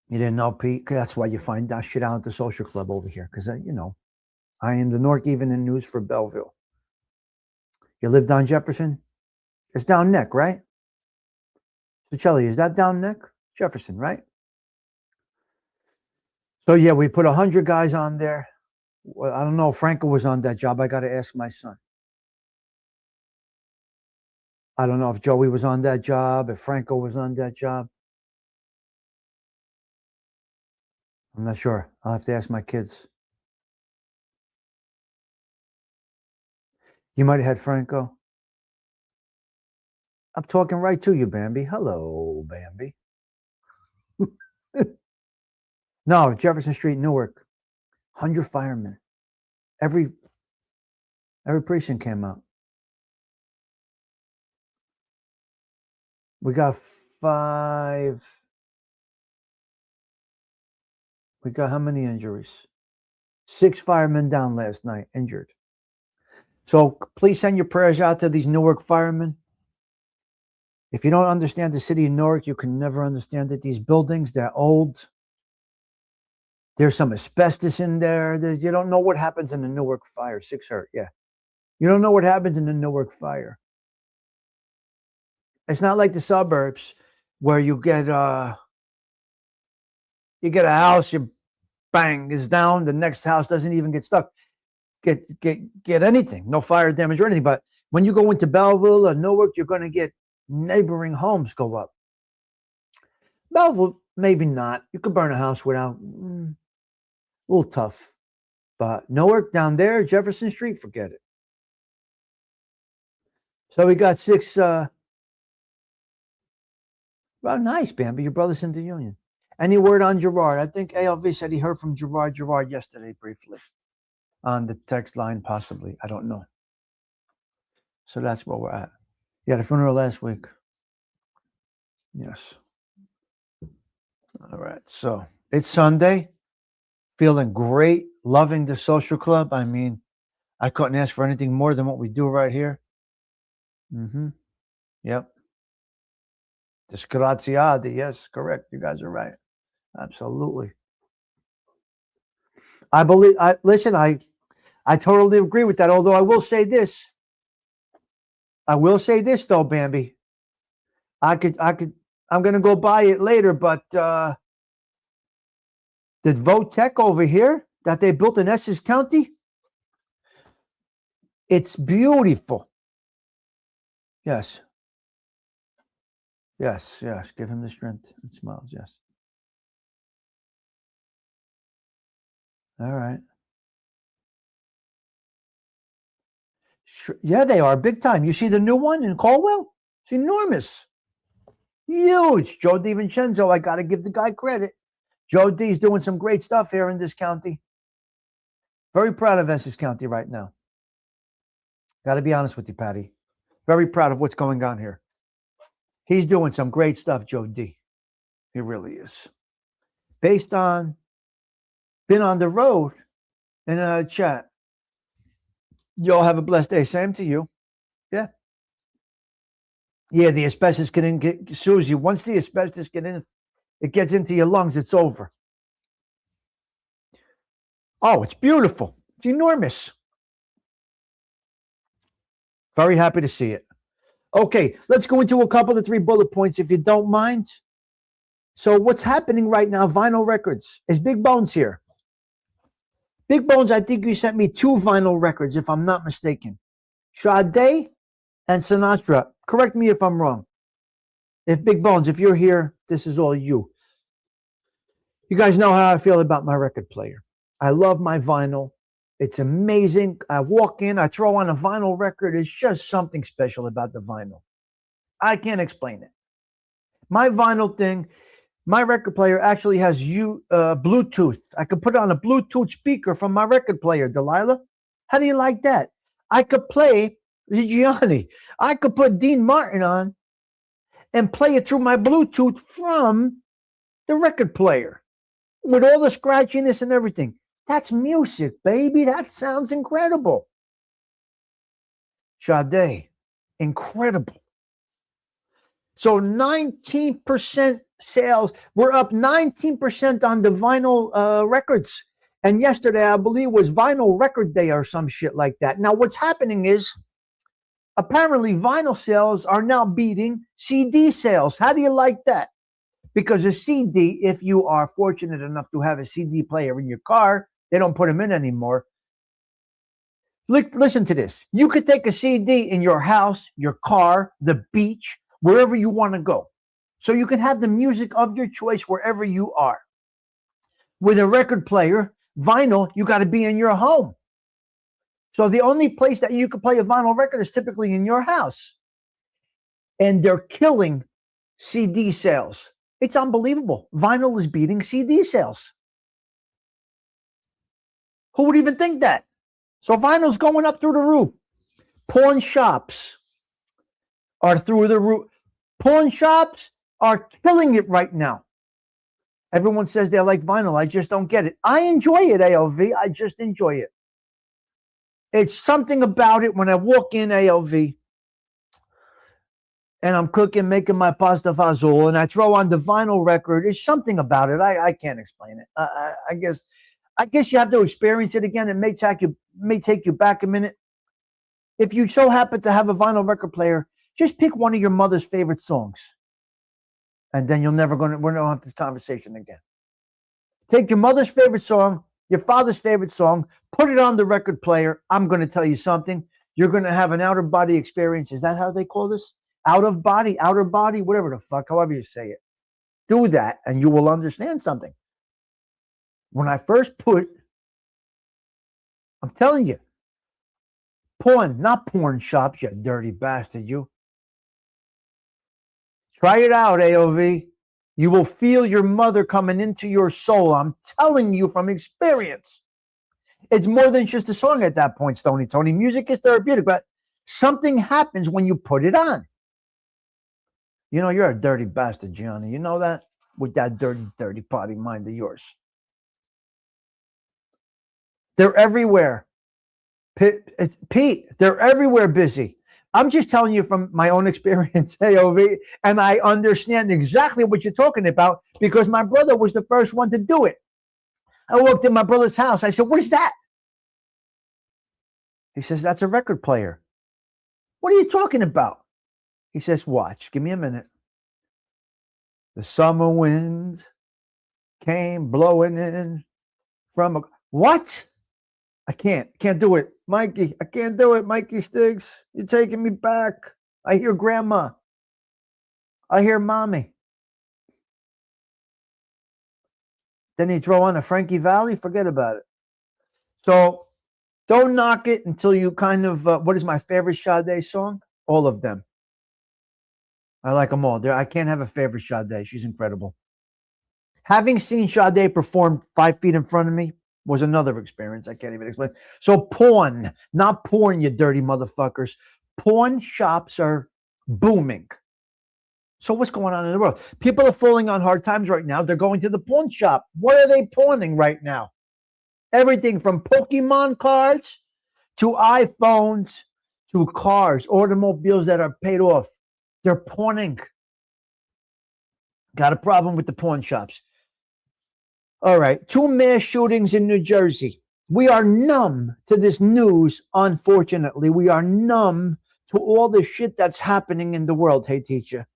You didn't know, Pete? That's why you find that shit out at the social club over here. Because, I am the North Evening News for Belleville. You live down Jefferson? It's down Neck, right? So, Chelly, is that down Neck? Jefferson, right? So, yeah, we put 100 guys on there. Well, I don't know if Franco was on that job. I got to ask my son. I don't know if Joey was on that job, if Franco was on that job. I'm not sure. I'll have to ask my kids. You might have had Franco. I'm talking right to you, Bambi. Hello, Bambi. No, Jefferson Street, Newark. 100 firemen. Every precinct came out. We got 5. We got how many injuries? 6 firemen down last night, injured. So please send your prayers out to these Newark firemen. If you don't understand the city of Newark, you can never understand it. These buildings, they're old. There's some asbestos in there. You don't know what happens in the Newark fire. 6 hurt, yeah. You don't know what happens in the Newark fire. It's not like the suburbs where you get a house, you bang, is down. The next house doesn't even get stuck, get anything, no fire damage or anything. But when you go into Belleville or Newark, you're going to get neighboring homes go up. Belleville, maybe not. You could burn a house without, a little tough. But Newark down there, Jefferson Street, forget it. So we got 6. Well, nice, Bambi. Your brother's in the union. Any word on Gerard? I think ALV said he heard from Gerard yesterday briefly on the text line, possibly. I don't know. So that's where we're at. Yeah, the funeral last week. Yes. All right. So it's Sunday. Feeling great. Loving the social club. I mean, I couldn't ask for anything more than what we do right here. Yep. Disgraziati. Yes, correct. You guys are right. Absolutely. I totally agree with that. Although I will say this. Though, Bambi. I'm going to go buy it later, but the Votech over here that they built in Essex County, it's beautiful. Yes. Yes. Give him the strength and smiles. Yes. All right. Sure. Yeah, they are big time. You see the new one in Caldwell? It's enormous. Huge. Joe DiVincenzo, I got to give the guy credit. Joe D's doing some great stuff here in this county. Very proud of Essex County right now. Got to be honest with you, Patty. Very proud of what's going on here. He's doing some great stuff, Joe D. He really is. Based on, been on the road in a chat. Y'all have a blessed day. Same to you. Yeah. Yeah, the asbestos get Susie. Once the asbestos it gets into your lungs, it's over. Oh, it's beautiful. It's enormous. Very happy to see it. Okay, let's go into a couple of 3 bullet points if you don't mind. So what's happening right now, vinyl records, is Big Bones here. Big Bones, I think you sent me 2 vinyl records, if I'm not mistaken. Sade and Sinatra. Correct me if I'm wrong. If Big Bones, if you're here, this is all you. You guys know how I feel about my record player. I love my vinyl. It's amazing. I walk in, I throw on a vinyl record. It's just something special about the vinyl. I can't explain it. My vinyl thing, my record player actually has Bluetooth. I could put on a Bluetooth speaker from my record player, Delilah. How do you like that? I could play Gianni. I could put Dean Martin on and play it through my Bluetooth from the record player with all the scratchiness and everything. That's music, baby. That sounds incredible. Sade, incredible. So 19% sales. We're up 19% on the vinyl records. And yesterday, I believe, was Vinyl Record Day or some shit like that. Now, what's happening is apparently vinyl sales are now beating CD sales. How do you like that? Because a CD, if you are fortunate enough to have a CD player in your car, they don't put them in anymore. Listen to this. You could take a CD in your house, your car, the beach, wherever you want to go. So you can have the music of your choice wherever you are. With a record player, vinyl, you got to be in your home. So the only place that you can play a vinyl record is typically in your house. And they're killing CD sales. It's unbelievable. Vinyl is beating CD sales. Who would even think that? So vinyl's going up through the roof. Pawn shops are through the roof. Pawn shops are killing it right now. Everyone says they like vinyl. I just don't get it. I enjoy it, AOV. I just enjoy it. It's something about it when I walk in AOV and I'm cooking, making my pasta fazool, and I throw on the vinyl record. It's something about it. I can't explain it. I guess you have to experience it again. It may take you back a minute. If you so happen to have a vinyl record player, just pick one of your mother's favorite songs. And then we're not going to have this conversation again. Take your mother's favorite song, your father's favorite song, put it on the record player. I'm going to tell you something. You're going to have an outer body experience. Is that how they call this? Outer body, whatever the fuck, however you say it. Do that and you will understand something. When I first I'm telling you, not porn shops, you dirty bastard, you. Try it out, AOV. You will feel your mother coming into your soul. I'm telling you from experience. It's more than just a song at that point, Stony Tony. Music is therapeutic, but something happens when you put it on. You know, you're a dirty bastard, Gianni. You know that? With that dirty, dirty potty mind of yours. They're everywhere. Pete, they're everywhere busy. I'm just telling you from my own experience, AOV, and I understand exactly what you're talking about because my brother was the first one to do it. I walked in my brother's house. I said, "What is that?" He says, "That's a record player." "What are you talking about?" He says, "Watch. Give me a minute." The summer wind came blowing in from what? I can't do it. Mikey, I can't do it. Mikey Stigs, you're taking me back. I hear grandma. I hear mommy. Then you throw on a Frankie Valli, forget about it. So don't knock it until you kind of, what is my favorite Sade song? All of them. I like them all. I can't have a favorite Sade. She's incredible. Having seen Sade perform 5 feet in front of me was another experience. I can't even explain. So porn, not porn, you dirty motherfuckers. Porn shops are booming. So what's going on in the world? People are falling on hard times right now. They're going to the pawn shop. What are they pawning right now? Everything from Pokemon cards to iPhones to cars, automobiles that are paid off. They're pawning. Got a problem with the pawn shops. All right. 2 mass shootings in New Jersey. We are numb to this news, unfortunately. We are numb to all the shit that's happening in the world, hey, teacher.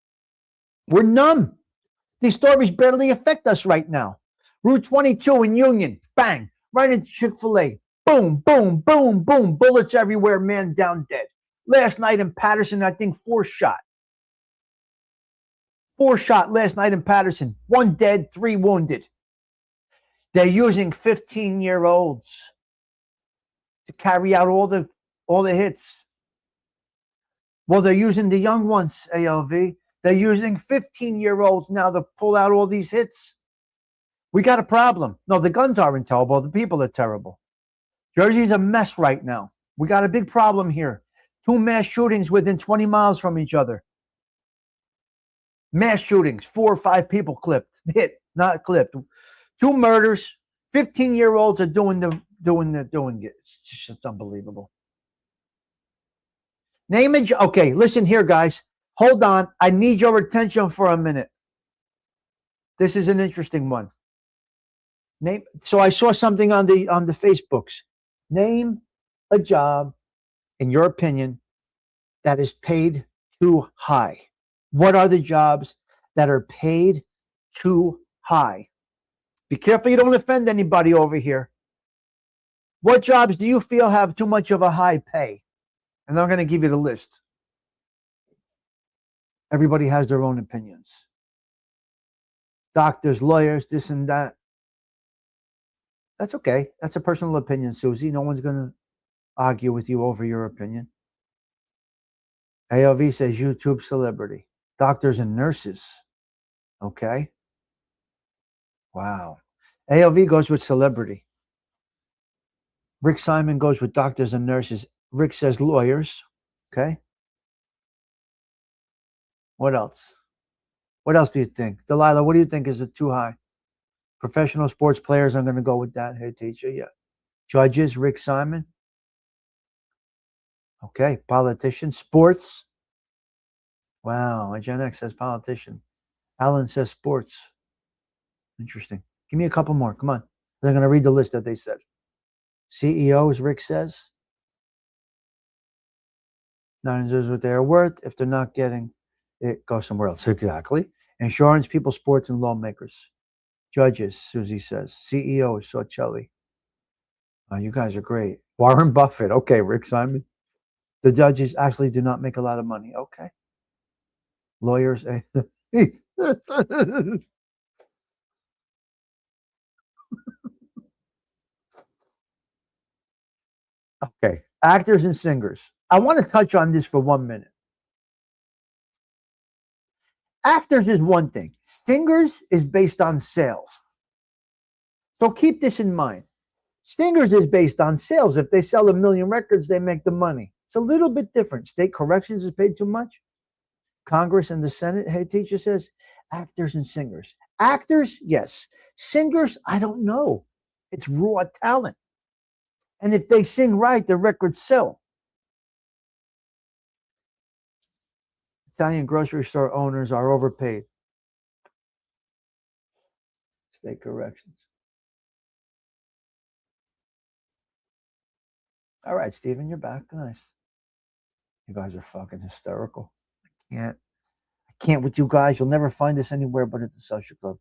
We're numb. These stories barely affect us right now. Route 22 in Union, bang, right into Chick-fil-A. Boom, boom, boom, boom. Bullets everywhere, man down dead. Last night in Patterson, I think 4 shot. 4 shot last night in Patterson. 1 dead, 3 wounded. They're using 15-year-olds to carry out all the hits. Well, they're using the young ones, ALV. They're using 15-year-olds now to pull out all these hits. We got a problem. No, the guns aren't terrible. The people are terrible. Jersey's a mess right now. We got a big problem here. 2 mass shootings within 20 miles from each other. Mass shootings, 4 or 5 people clipped, hit, not clipped. 2 murders. 15-year-olds are doing it. It's just unbelievable. Name it. Okay, listen here, guys. Hold on. I need your attention for a minute. This is an interesting one. So I saw something on the Facebooks. Name a job, in your opinion, that is paid too high. What are the jobs that are paid too high? Be careful you don't offend anybody over here. What jobs do you feel have too much of a high pay? And I'm going to give you the list. Everybody has their own opinions. Doctors, lawyers, this and that. That's okay. That's a personal opinion, Susie. No one's going to argue with you over your opinion. ALV says YouTube celebrity. Doctors and nurses. Okay. Wow. ALV goes with celebrity. Rick Simon goes with doctors and nurses. Rick says lawyers. Okay. What else? What else do you think? Delilah, what do you think? Is it too high? Professional sports players, I'm going to go with that. Hey, teacher, yeah. Judges, Rick Simon. Okay. Politicians, sports. Wow. Gen X says politician. Alan says sports. Interesting. Give me a couple more. Come on. I'm going to read the list that they said. CEOs, Rick says. Not knows what they're worth. If they're not getting it, go somewhere else. Exactly. Insurance people, sports, and lawmakers. Judges, Susie says. CEOs, Socelli. You guys are great. Warren Buffett. Okay, Rick Simon. The judges actually do not make a lot of money. Okay. Lawyers. Okay. Actors and singers. I want to touch on this for 1 minute. Actors is one thing. Singers is based on sales. So keep this in mind. Singers is based on sales. If they sell 1 million records, they make the money. It's a little bit different. State corrections is paid too much. Congress and the Senate, hey, teacher says, actors and singers. Actors, yes. Singers, I don't know. It's raw talent. And if they sing right, the records sell. Italian grocery store owners are overpaid. State corrections. All right, Stephen, you're back. Nice. You guys are fucking hysterical. I can't with you guys. You'll never find this anywhere but at the social club.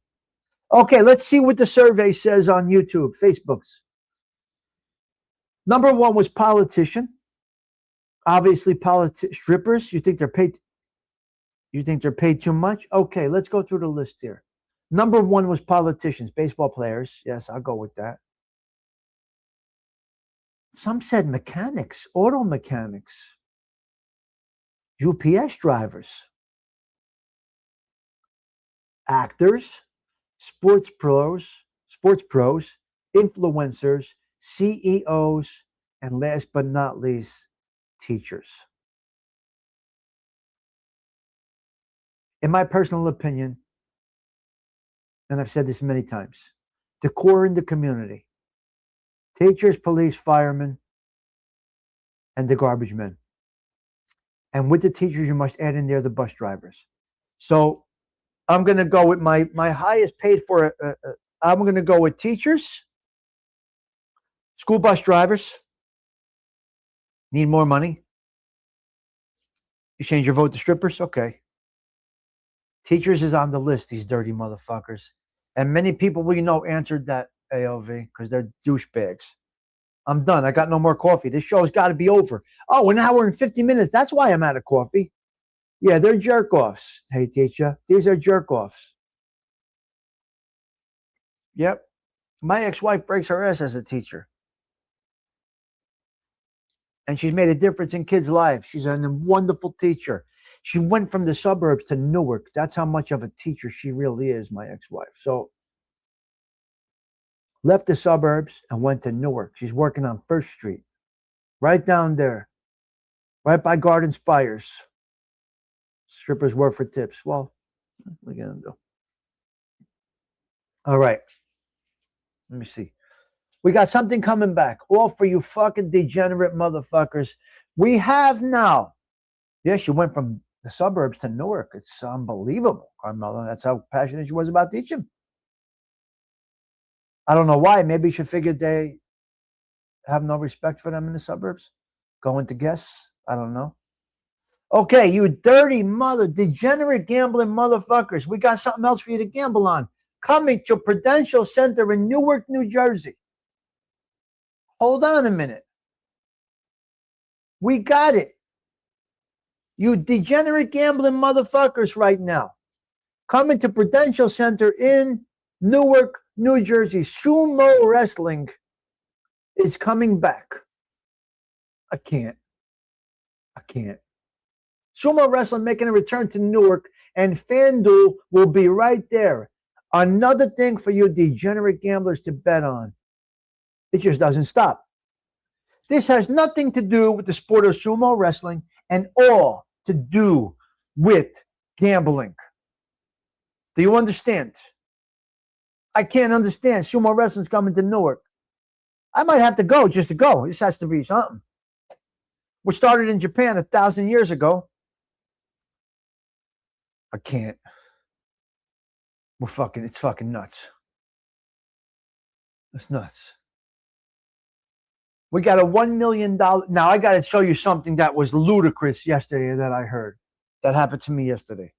Okay, let's see what the survey says on YouTube, Facebooks. Number 1 was politician. Obviously, strippers. You think they're paid? You think they're paid too much? Okay, let's go through the list here. Number 1 was politicians, baseball players. Yes, I'll go with that. Some said mechanics, auto mechanics, UPS drivers, actors, sports pros, influencers, CEOs, and last but not least, teachers. In my personal opinion, and I've said this many times, the core in the community, teachers, police, firemen, and the garbage men. And with the teachers, you must add in there the bus drivers. So I'm going to go with my highest paid for, I'm going to go with teachers, School bus drivers need more money. You change your vote to strippers? Okay. Teachers is on the list, these dirty motherfuckers. And many people we know answered that AOV because they're douchebags. I'm done. I got no more coffee. This show's got to be over. Oh, an hour and 50 minutes. That's why I'm out of coffee. Yeah, they're jerk-offs. Hey, teacher. These are jerk-offs. Yep. My ex-wife breaks her ass as a teacher. And she's made a difference in kids' lives. She's a wonderful teacher. She went from the suburbs to Newark. That's how much of a teacher she really is, my ex-wife. So, left the suburbs and went to Newark. She's working on First Street. Right down there. Right by Garden Spires. Strippers work for tips. Well, what are you going to do? All right. Let me see. We got something coming back. All for you fucking degenerate motherfuckers. We have now. Yes, she went from the suburbs to Newark. It's unbelievable, Carmela. That's how passionate she was about teaching. I don't know why. Maybe she figured they have no respect for them in the suburbs. Going to guess. I don't know. Okay, you dirty degenerate gambling motherfuckers. We got something else for you to gamble on. Coming to Prudential Center in Newark, New Jersey. Hold on a minute. We got it. You degenerate gambling motherfuckers right now. Coming to Prudential Center in Newark, New Jersey. Sumo wrestling is coming back. I can't. Sumo wrestling making a return to Newark, and FanDuel will be right there. Another thing for you degenerate gamblers to bet on. It just doesn't stop. This has nothing to do with the sport of sumo wrestling and all to do with gambling. Do you understand? I can't understand. Sumo wrestling's coming to Newark. I might have to go just to go. This has to be something. We started in Japan 1,000 years ago. I can't. It's fucking nuts. It's nuts. We got a $1 million. Now, I got to show you something that was ludicrous yesterday that I heard. That happened to me yesterday.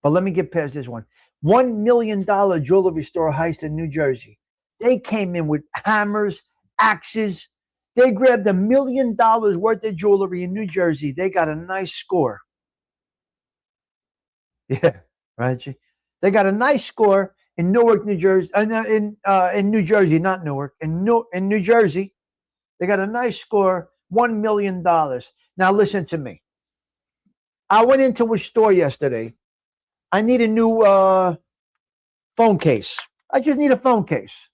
But let me get past this one. $1 million jewelry store heist in New Jersey. They came in with hammers, axes. They grabbed $1 million worth of jewelry in New Jersey. They got a nice score. Yeah, right, G? They got a nice score in Newark, New Jersey. In New Jersey, not Newark. In New Jersey, they got a nice score, $1 million. Now listen to me. I went into a store yesterday. I need a new phone case. I just need a phone case.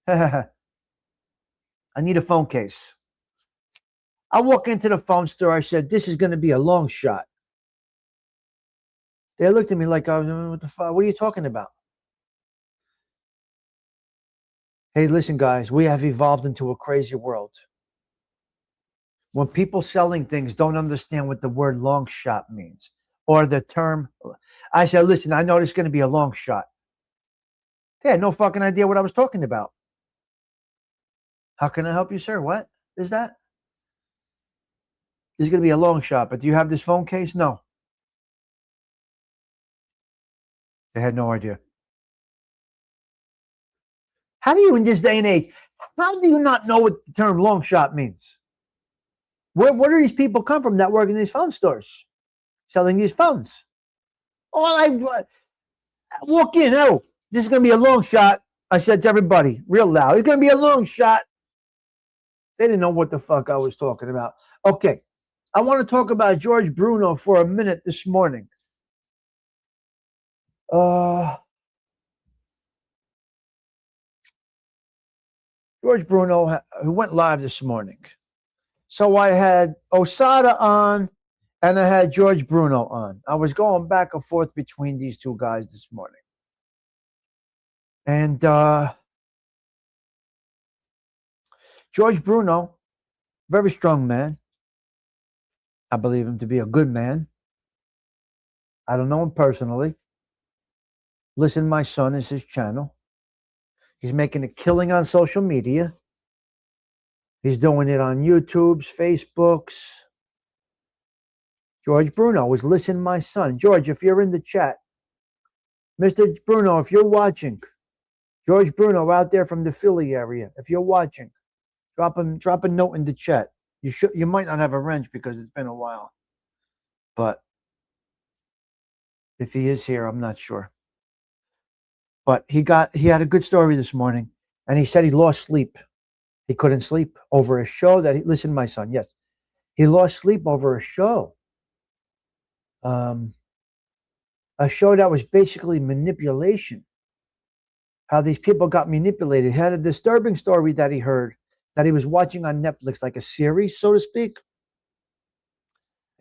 I need a phone case. I walk into the phone store. I said, this is going to be a long shot. They looked at me like, what the fuck? What are you talking about? Hey, listen, guys, we have evolved into a crazy world. When people selling things don't understand what the word long shot means or the term, I said, listen, I know this is going to be a long shot. They had no fucking idea what I was talking about. How can I help you, sir? What is that? This is going to be a long shot, but do you have this phone case? No. They had no idea. How do you, in this day and age, how do you not know what the term long shot means? Where do these people come from that work in these phone stores selling these phones? Oh, I walk in. Oh, this is going to be a long shot. I said to everybody, real loud, it's going to be a long shot. They didn't know what the fuck I was talking about. Okay, I want to talk about George Bruno for a minute this morning. George Bruno, who went live this morning. So I had Osada on and I had George Bruno on. I was going back and forth between these two guys this morning. And George Bruno, very strong man. I believe him to be a good man. I don't know him personally. Listen, my son is his channel. He's making a killing on social media. He's doing it on YouTube's, Facebook's. George Bruno is listening, my son. George, if you're in the chat, Mr. Bruno, if you're watching, George Bruno out there from the Philly area, if you're watching, drop a note in the chat. You might not have a wrench because it's been a while. But if he is here, I'm not sure. But he had a good story this morning, and he said he lost sleep. He couldn't sleep over a show that listen, my son, yes. He lost sleep over a show. A show that was basically manipulation. How these people got manipulated. He had a disturbing story that he heard that he was watching on Netflix, like a series, so to speak.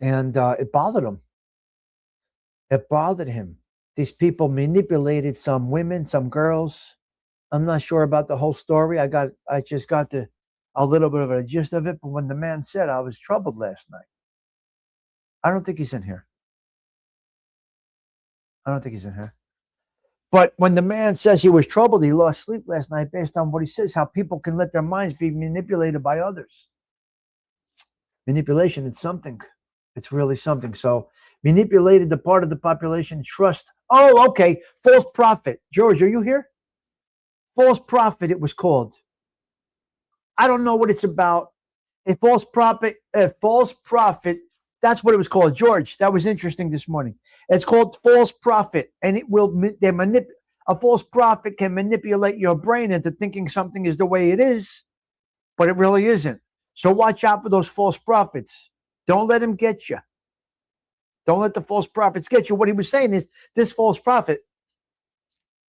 And it bothered him. It bothered him. These people manipulated some women, some girls. I'm not sure about the whole story. I just got a little bit of a gist of it. But when the man said I was troubled last night, I don't think he's in here. But when the man says he was troubled, he lost sleep last night based on what he says, how people can let their minds be manipulated by others. Manipulation, it's something. It's really something. So manipulated the part of the population trust. Oh, okay. False prophet. George, are you here? False prophet, it was called. I don't know what it's about. A false prophet, that's what it was called. George, that was interesting this morning. It's called false prophet, and a false prophet can manipulate your brain into thinking something is the way it is, but it really isn't. So watch out for those false prophets. Don't let them get you. Don't let the false prophets get you. What he was saying is this false prophet,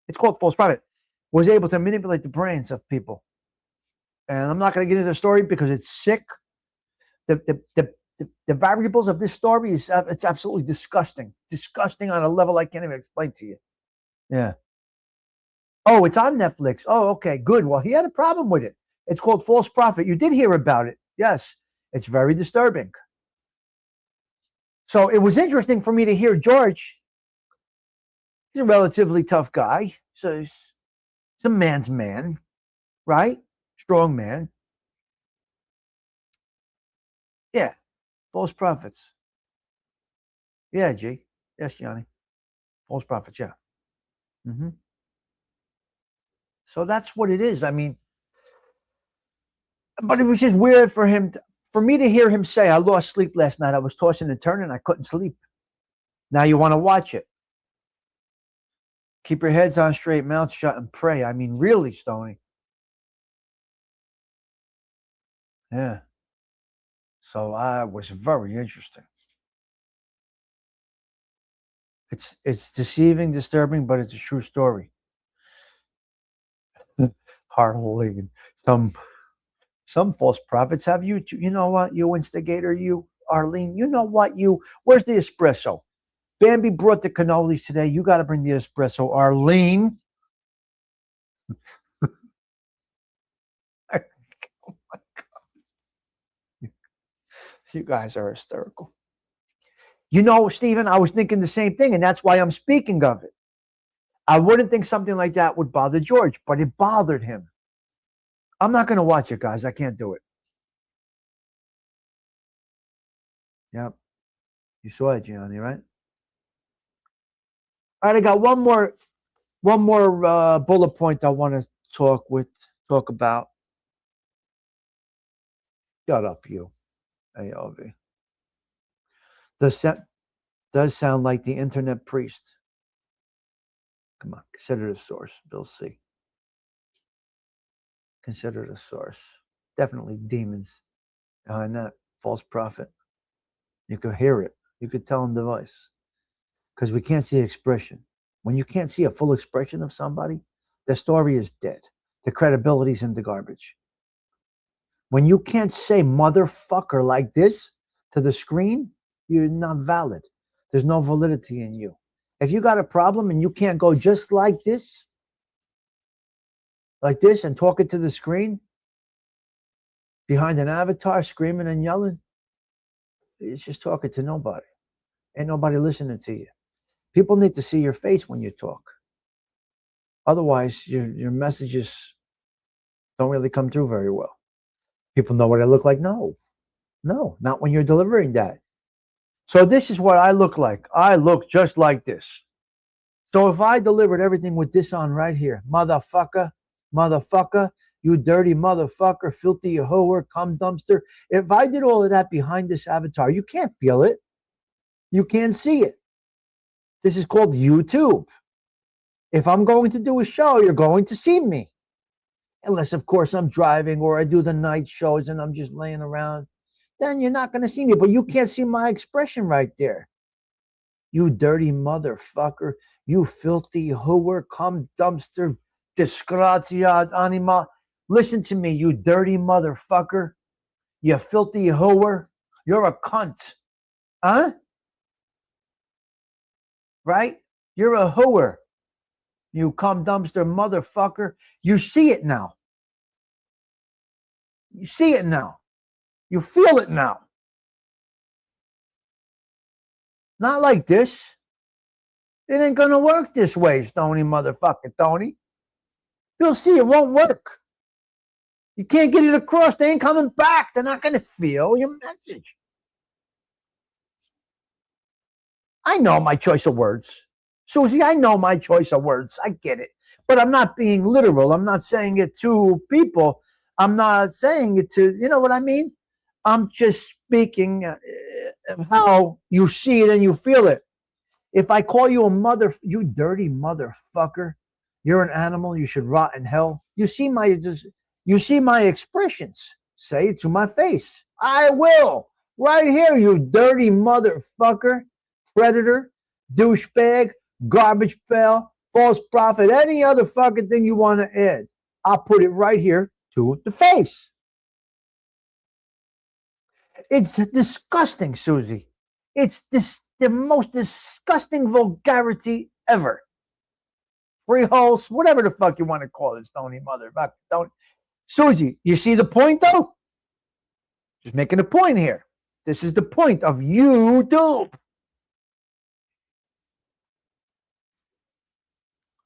it's called false prophet, was able to manipulate the brains of people. And I'm not going to get into the story because it's sick. The variables of this story it's absolutely disgusting. Disgusting on a level I can't even explain to you. Yeah. Oh, it's on Netflix. Oh, okay, good. Well, he had a problem with it. It's called False Prophet. You did hear about it. Yes. It's very disturbing. So it was interesting for me to hear George. He's a relatively tough guy. So he's a man's man, right? Strong man. Yeah. False prophets. Yeah, G. Yes, Johnny. False prophets, yeah. So that's what it is. I mean, but it was just weird for me to hear him say, I lost sleep last night. I was tossing and turning. I couldn't sleep. Now you want to watch it. Keep your heads on straight, mouths shut, and pray. I mean, really, Stoney. Yeah. So I was very interesting. It's deceiving, disturbing, but it's a true story. Hardly some false prophets have you. You know what, you instigator, you Arlene. You know what, you. Where's the espresso? Bambi brought the cannolis today. You got to bring the espresso, Arlene. Oh my God. You guys are hysterical. You know, Stephen, I was thinking the same thing, and that's why I'm speaking of it. I wouldn't think something like that would bother George, but it bothered him. I'm not going to watch it, guys. I can't do it. Yep. You saw it, Gianni, right? All right, I got one more bullet point I want to talk about. Shut up, you. ALV. Does sound like the internet priest. Come on, consider the source. Bill C. Consider the source. Definitely demons behind that. False prophet. You could hear it. You could tell in the voice. Because we can't see expression. When you can't see a full expression of somebody, the story is dead. The credibility's in the garbage. When you can't say motherfucker like this to the screen, you're not valid. There's no validity in you. If you got a problem and you can't go just like this, and talk it to the screen, behind an avatar, screaming and yelling, it's just talking to nobody. Ain't nobody listening to you. People need to see your face when you talk. Otherwise, your messages don't really come through very well. People know what I look like. No, not when you're delivering that. So this is what I look like. I look just like this. So if I delivered everything with this on right here, motherfucker, you dirty motherfucker, filthy whore, cum dumpster. If I did all of that behind this avatar, you can't feel it. You can't see it. This is called YouTube. If I'm going to do a show, you're going to see me. Unless, of course, I'm driving or I do the night shows and I'm just laying around. Then you're not going to see me. But you can't see my expression right there. You dirty motherfucker. You filthy whore, cum dumpster, disgraziad anima. Listen to me, you dirty motherfucker. You filthy whore. You're a cunt. Huh? Right? You're a whore. You cum dumpster motherfucker. You see it now. You see it now. You feel it now. Not like this. It ain't gonna work this way, Stony motherfucker, Tony. You'll see it won't work. You can't get it across. They ain't coming back. They're not gonna feel your message. I know my choice of words. Susie, I know my choice of words. I get it. But I'm not being literal. I'm not saying it to people. I'm not saying it to, you know what I mean? I'm just speaking of how you see it and you feel it. If I call you a mother, you dirty motherfucker, you're an animal, you should rot in hell. You see my expressions. Say it to my face. I will. Right here, you dirty motherfucker, predator, douchebag, garbage pail, false prophet, any other fucking thing you want to add. I'll put it right here to the face. It's disgusting, Susie. It's the most disgusting vulgarity ever. Free holes, whatever the fuck you want to call it, Stony motherfucker. Don't. Susie, you see the point though? Just making a point here. This is the point of YouTube.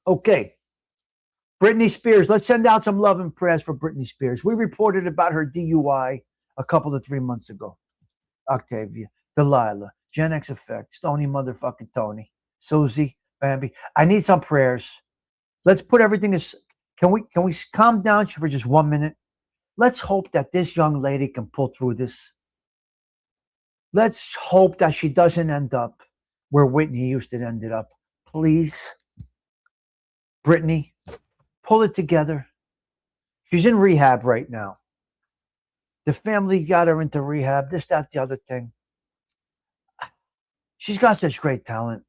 Okay. Britney Spears. Let's send out some love and prayers for Britney Spears. We reported about her DUI a couple of 3 months ago. Octavia, Delilah, Gen X Effect, Stony motherfucking Tony, Susie, Bambi. I need some prayers. Let's put everything as. Can we calm down for just 1 minute? Let's hope that this young lady can pull through this. Let's hope that she doesn't end up where Whitney Houston ended up. Please, Britney, pull it together. She's in rehab right now. The family got her into rehab, this, that, the other thing. She's got such great talent.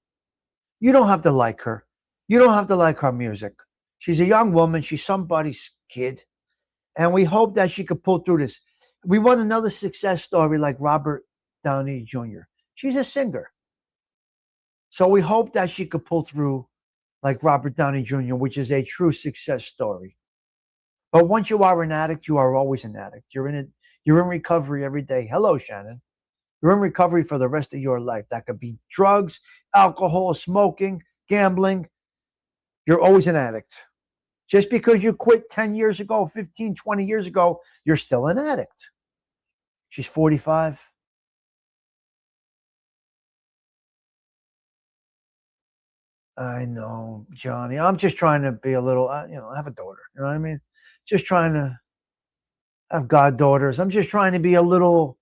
You don't have to like her. You don't have to like her music. She's a young woman. She's somebody's kid. And we hope that she could pull through this. We want another success story like Robert Downey Jr. She's a singer. So we hope that she could pull through like Robert Downey Jr., which is a true success story. But once you are an addict, you are always an addict. You're in recovery every day. Hello, Shannon. You're in recovery for the rest of your life. That could be drugs, alcohol, smoking, gambling. You're always an addict. Just because you quit 10 years ago, 15, 20 years ago, you're still an addict. She's 45. I know, Johnny. I'm just trying to be a little, I have a daughter. You know what I mean? Just trying to have goddaughters. I'm just trying to be a little,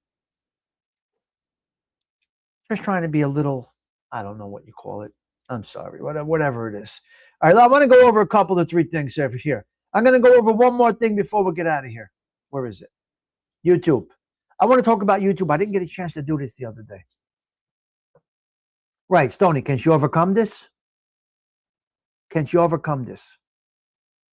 I don't know what you call it. I'm sorry, whatever it is. All right, I want to go over a couple of 3 things over here. I'm going to go over one more thing before we get out of here. Where is it? YouTube. I want to talk about YouTube. I didn't get a chance to do this the other day. Right, Stoney, can she overcome this? Can she overcome this?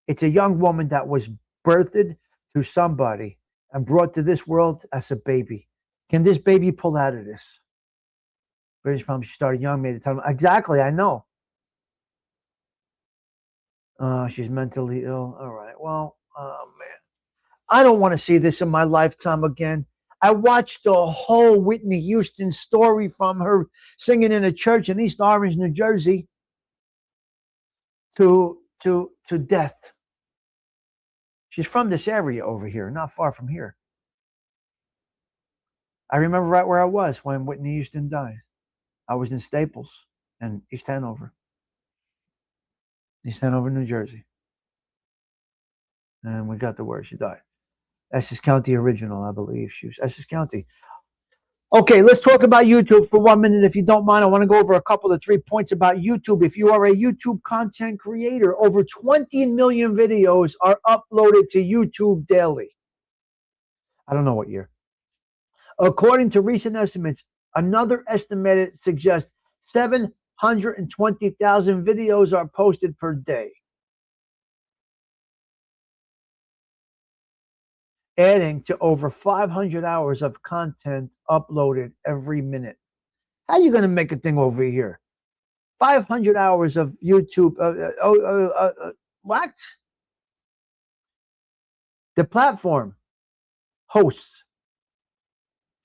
It's a young woman that was birthed to somebody and brought to this world as a baby. Can this baby pull out of this? British mom, she started young, made a ton of, exactly, I know. She's mentally ill. All right. Well, man, I don't want to see this in my lifetime again. I watched the whole Whitney Houston story from her singing in a church in East Orange, New Jersey, to to death. She's from this area over here, not far from here. I remember right where I was when Whitney Houston died. I was in Staples in East Hanover, New Jersey. And we got the word she died. Essex County original, I believe. She was Essex County. Okay, let's talk about YouTube for 1 minute, if you don't mind. I want to go over a couple of 3 points about YouTube. If you are a YouTube content creator, over 20 million videos are uploaded to YouTube daily. I don't know what year. According to recent estimates, another estimate suggests 720,000 videos are posted per day, adding to over 500 hours of content uploaded every minute. How are you going to make a thing over here? 500 hours of YouTube. What? The platform hosts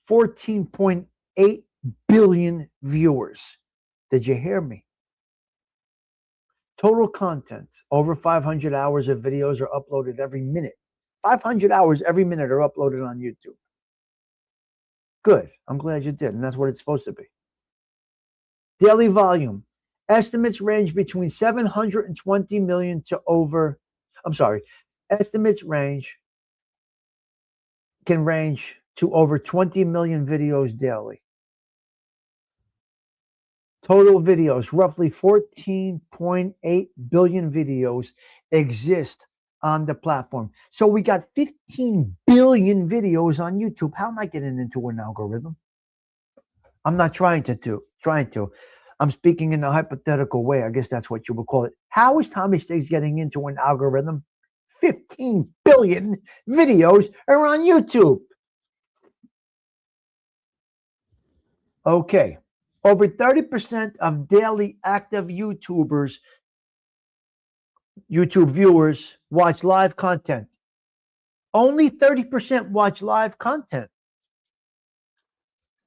14.8 billion viewers. Did you hear me? Total content, over 500 hours of videos are uploaded every minute. 500 hours every minute are uploaded on YouTube. Good. I'm glad you did. And that's what it's supposed to be. Daily volume. Estimates range between 720 million to over, estimates can range to over 20 million videos daily. Total videos, roughly 14.8 billion videos exist on the platform. So we got 15 billion videos on YouTube. How am I getting into an algorithm? I'm not trying to. I'm speaking in a hypothetical way. I guess that's what you would call it. How is Tommy Stigs getting into an algorithm? 15 billion videos are on YouTube. Okay. Over 30% of daily active YouTube viewers watch live content. Only 30% watch live content.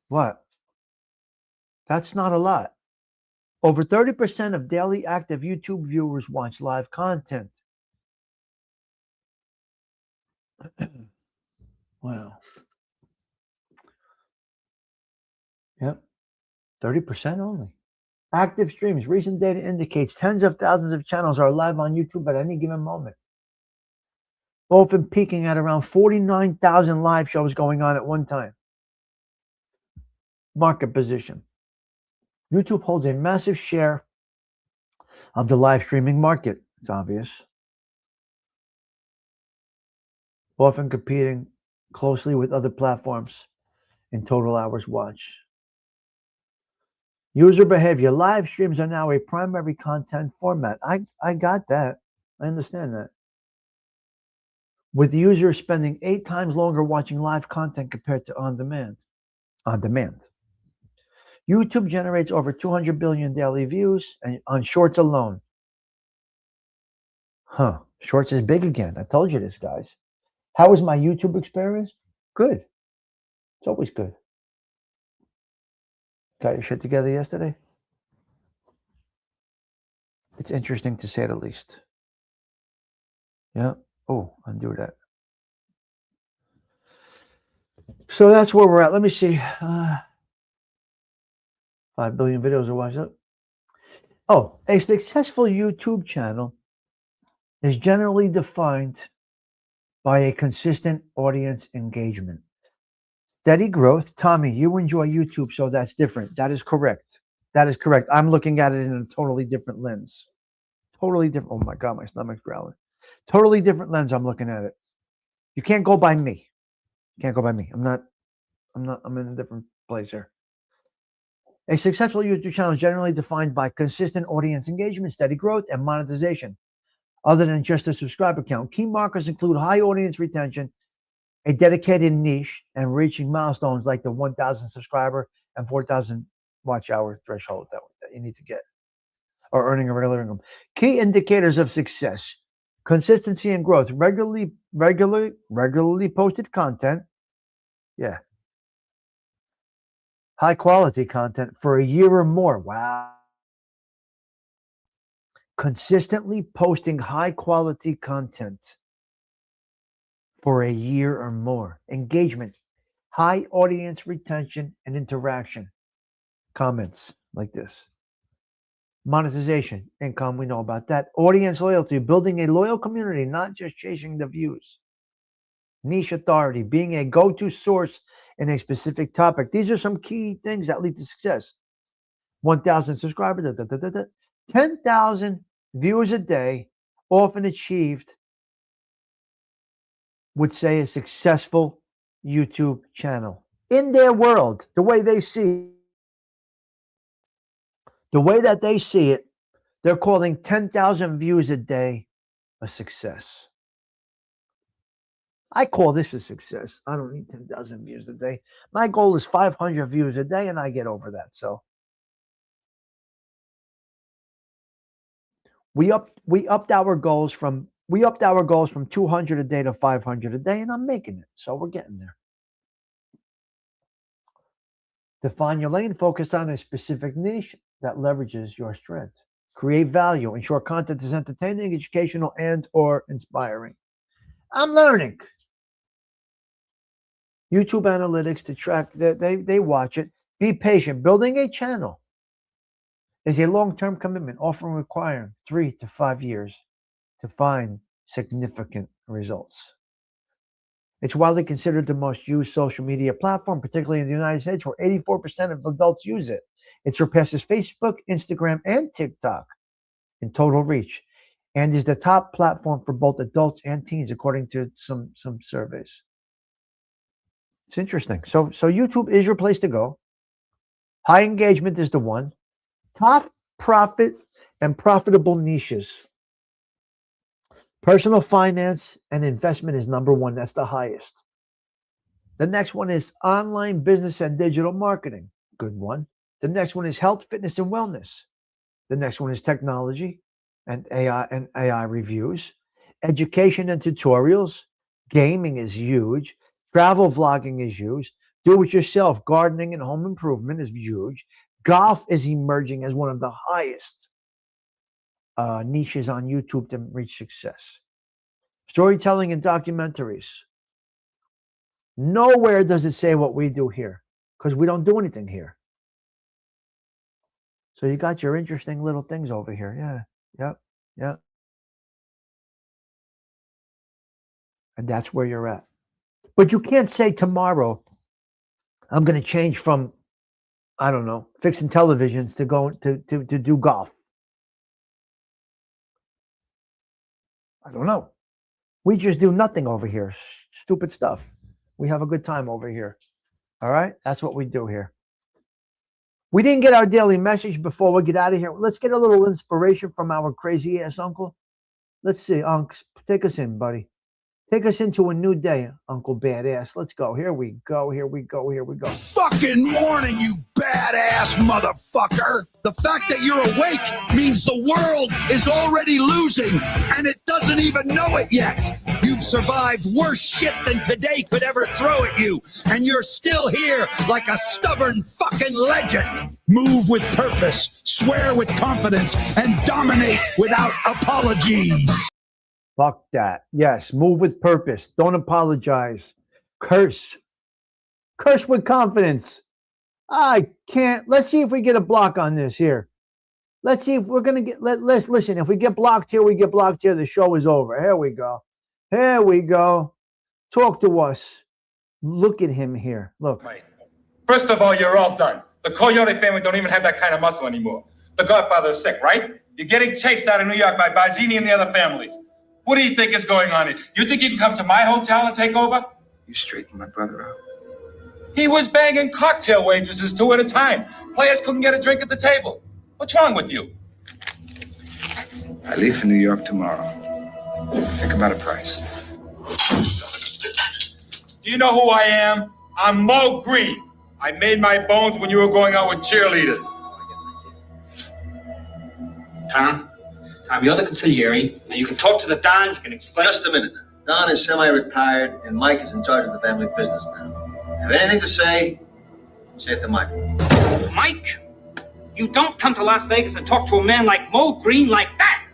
What? That's not a lot. Over 30% of daily active YouTube viewers watch live content. Wow. Yep. 30% only. Active streams. Recent data indicates tens of thousands of channels are live on YouTube at any given moment. Often peaking at around 49,000 live shows going on at one time. Market position. YouTube holds a massive share of the live streaming market. It's obvious. Often competing closely with other platforms in total hours watched. User behavior. Live streams are now a primary content format. I got that. I understand that. With users spending 8 times longer watching live content compared to on demand. YouTube generates over 200 billion daily views on Shorts alone. Shorts is big again. I told you this, guys. How was my YouTube experience? Good. It's always good. Got your shit together yesterday? It's interesting to say the least. Yeah. Oh, undo that. So that's where we're at. Let me see. 5 billion videos are watched up. Oh, a successful YouTube channel is generally defined by a consistent audience engagement. Steady growth. Tommy, you enjoy YouTube, so that's different. That is correct. I'm looking at it in a totally different lens. Totally different. Oh my God, my stomach's growling. Totally different lens I'm looking at it. You can't go by me. I'm in a different place here. A successful YouTube channel is generally defined by consistent audience engagement, steady growth, and monetization, other than just a subscriber count. Key markers include high audience retention, a dedicated niche, and reaching milestones like the 1,000 subscriber and 4,000 watch hour threshold that you need to get, or earning a regular income. Key indicators of success: consistency and growth, regularly posted content. Yeah. High quality content for a year or more. Wow. consistently posting high-quality content for a year or more. Engagement, high audience retention and interaction. Comments like this. Monetization, income, we know about that. Audience loyalty, building a loyal community, not just chasing the views. Niche authority, being a go-to source in a specific topic. These are some key things that lead to success. 1,000 subscribers, 10,000 viewers a day, often achieved, would say a successful YouTube channel. In their world, the way they see, the way that they see it, they're calling 10,000 views a day a success. I call this a success. I don't need 10,000 views a day. My goal is 500 views a day, and I get over that. So we upped our goals from 200 a day to 500 a day, and I'm making it. So we're getting there. Define your lane. Focus on a specific niche that leverages your strength. Create value. Ensure content is entertaining, educational, and or inspiring. I'm learning. YouTube analytics to track, they watch it. Be patient. Building a channel is a long-term commitment, often requiring 3 to 5 years to find significant results. It's widely considered the most used social media platform, particularly in the United States, where 84% of adults use it. It surpasses Facebook, Instagram, and TikTok in total reach, and is the top platform for both adults and teens, according to some surveys. It's interesting. So YouTube is your place to go. High engagement is the one. Top profit and profitable niches. Personal finance and investment is number one. That's the highest. The next one is online business and digital marketing. Good one. The next one is health, fitness, and wellness. The next one is technology and AI reviews. Education and tutorials. Gaming is huge. Travel vlogging is huge. Do-it-yourself gardening and home improvement is huge. Golf is emerging as one of the highest niches on YouTube to reach success. Storytelling and documentaries. Nowhere does it say what we do here, because we don't do anything here. So you got your interesting little things over here. Yeah. And that's where you're at. But you can't say tomorrow, I'm going to change from, I don't know, fixing televisions to go to do golf. I don't know. We just do nothing over here. Stupid stuff. We have a good time over here. All right? That's what we do here. We didn't get our daily message before we get out of here. Let's get a little inspiration from our crazy ass uncle. Let's see, Unc. Take us in, buddy. Take us into a new day, Uncle Badass. Let's go. Here we go. Fucking morning, you badass motherfucker. The fact that you're awake means the world is already losing, and it doesn't even know it yet. You've survived worse shit than today could ever throw at you, and you're still here like a stubborn fucking legend. Move with purpose, swear with confidence, and dominate without apologies. Fuck that. Yes, move with purpose. Don't apologize. Curse with confidence. I can't. Let's see if we get a block on this here. Let's see if we're going to get, let's listen. If we get blocked here, we get blocked here. The show is over. Here we go. Talk to us. Look at him here. Look. Right. First of all, you're all done. The Coyote family don't even have that kind of muscle anymore. The Godfather is sick, right? You're getting chased out of New York by Barzini and the other families. What do you think is going on here? You think you can come to my hotel and take over? You straightened my brother out. He was banging cocktail waitresses 2 at a time. Players couldn't get a drink at the table. What's wrong with you? I leave for New York tomorrow. Think about a price. Do you know who I am? I'm Mo Green. I made my bones when you were going out with cheerleaders. Tom, you're the consigliere. Now you can talk to the Don, you can explain. Just a minute. Don is semi-retired, and Mike is in charge of the family business now. Have anything to say it to Mike. Mike, you don't come to Las Vegas and talk to a man like Mo Green like that.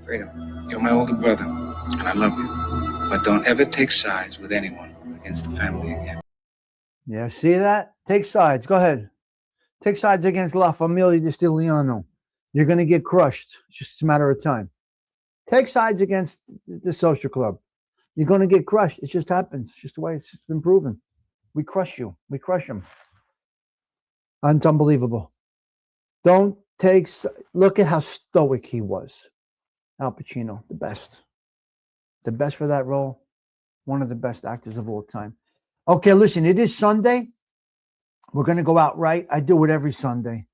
Freedom, you're my older brother, and I love you. But don't ever take sides with anyone against the family again. Yeah, see that? Take sides. Go ahead. Take sides against La Familia di Stigliano. You're going to get crushed. It's just a matter of time. Take sides against the social club. You're going to get crushed. It just happens. It's just the way it's been proven. We crush you. We crush them. It's unbelievable. Don't take... Look at how stoic he was. Al Pacino, the best. The best for that role. One of the best actors of all time. Okay, listen, it is Sunday. We're going to go out right. I do it every Sunday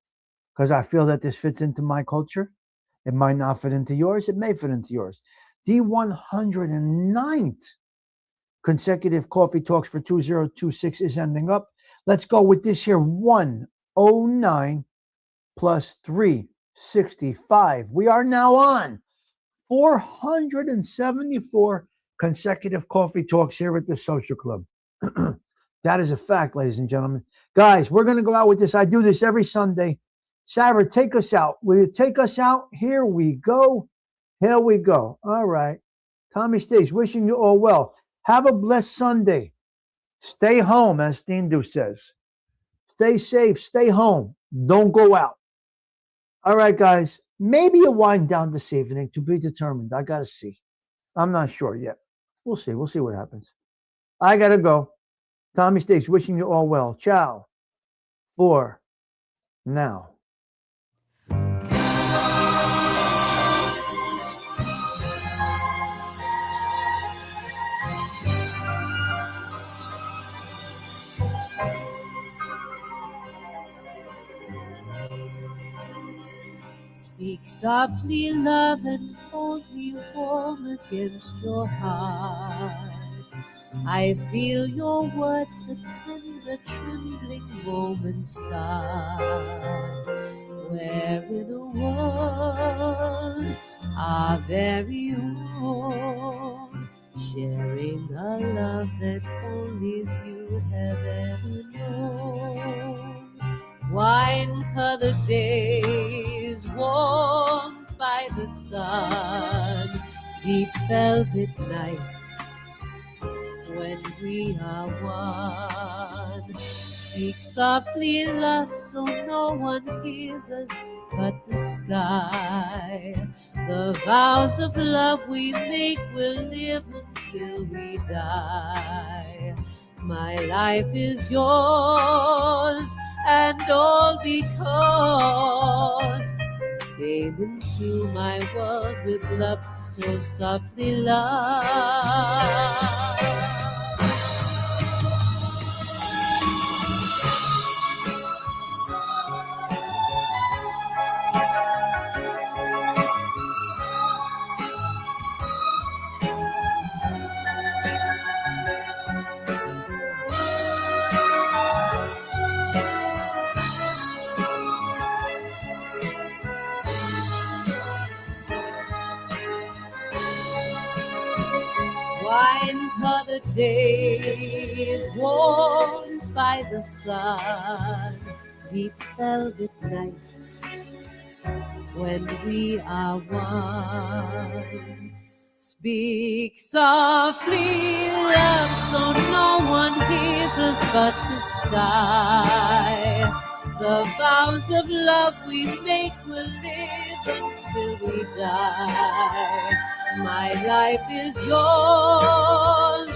because I feel that this fits into my culture. It might not fit into yours. It may fit into yours. The 109th consecutive Coffee Talks for 2026 is ending up. Let's go with this here. 109 plus 365. We are now on 474 consecutive Coffee Talks here at the Social Club. That is a fact, ladies and gentlemen. Guys, we're going to go out with this. I do this every Sunday. Sarah, take us out. Will you take us out? Here we go. Here we go. All right. Tommy Stigs, wishing you all well. Have a blessed Sunday. Stay home, as Stindu says. Stay safe. Stay home. Don't go out. All right, guys. Maybe a wind down this evening, to be determined. I got to see. I'm not sure yet. We'll see. We'll see what happens. I got to go. Tommy Stigs, wishing you all well. Ciao. For now. Speak softly, love, and hold me warm against your heart. I feel your words, the tender, trembling moments start. We're in a world, our very own, sharing a love that only you have ever known. Wine-colored days warmed by the sun, deep velvet nights when we are one. Speak softly, love, so no one hears us but the sky. The vows of love we make will live until we die. My life is yours, and all because came into my world with love so softly loved. Wine-colored days warmed by the sun, deep velvet nights when we are one. Speak softly, love, so no one hears us but the sky. The vows of love we make will live until we die. My life is yours,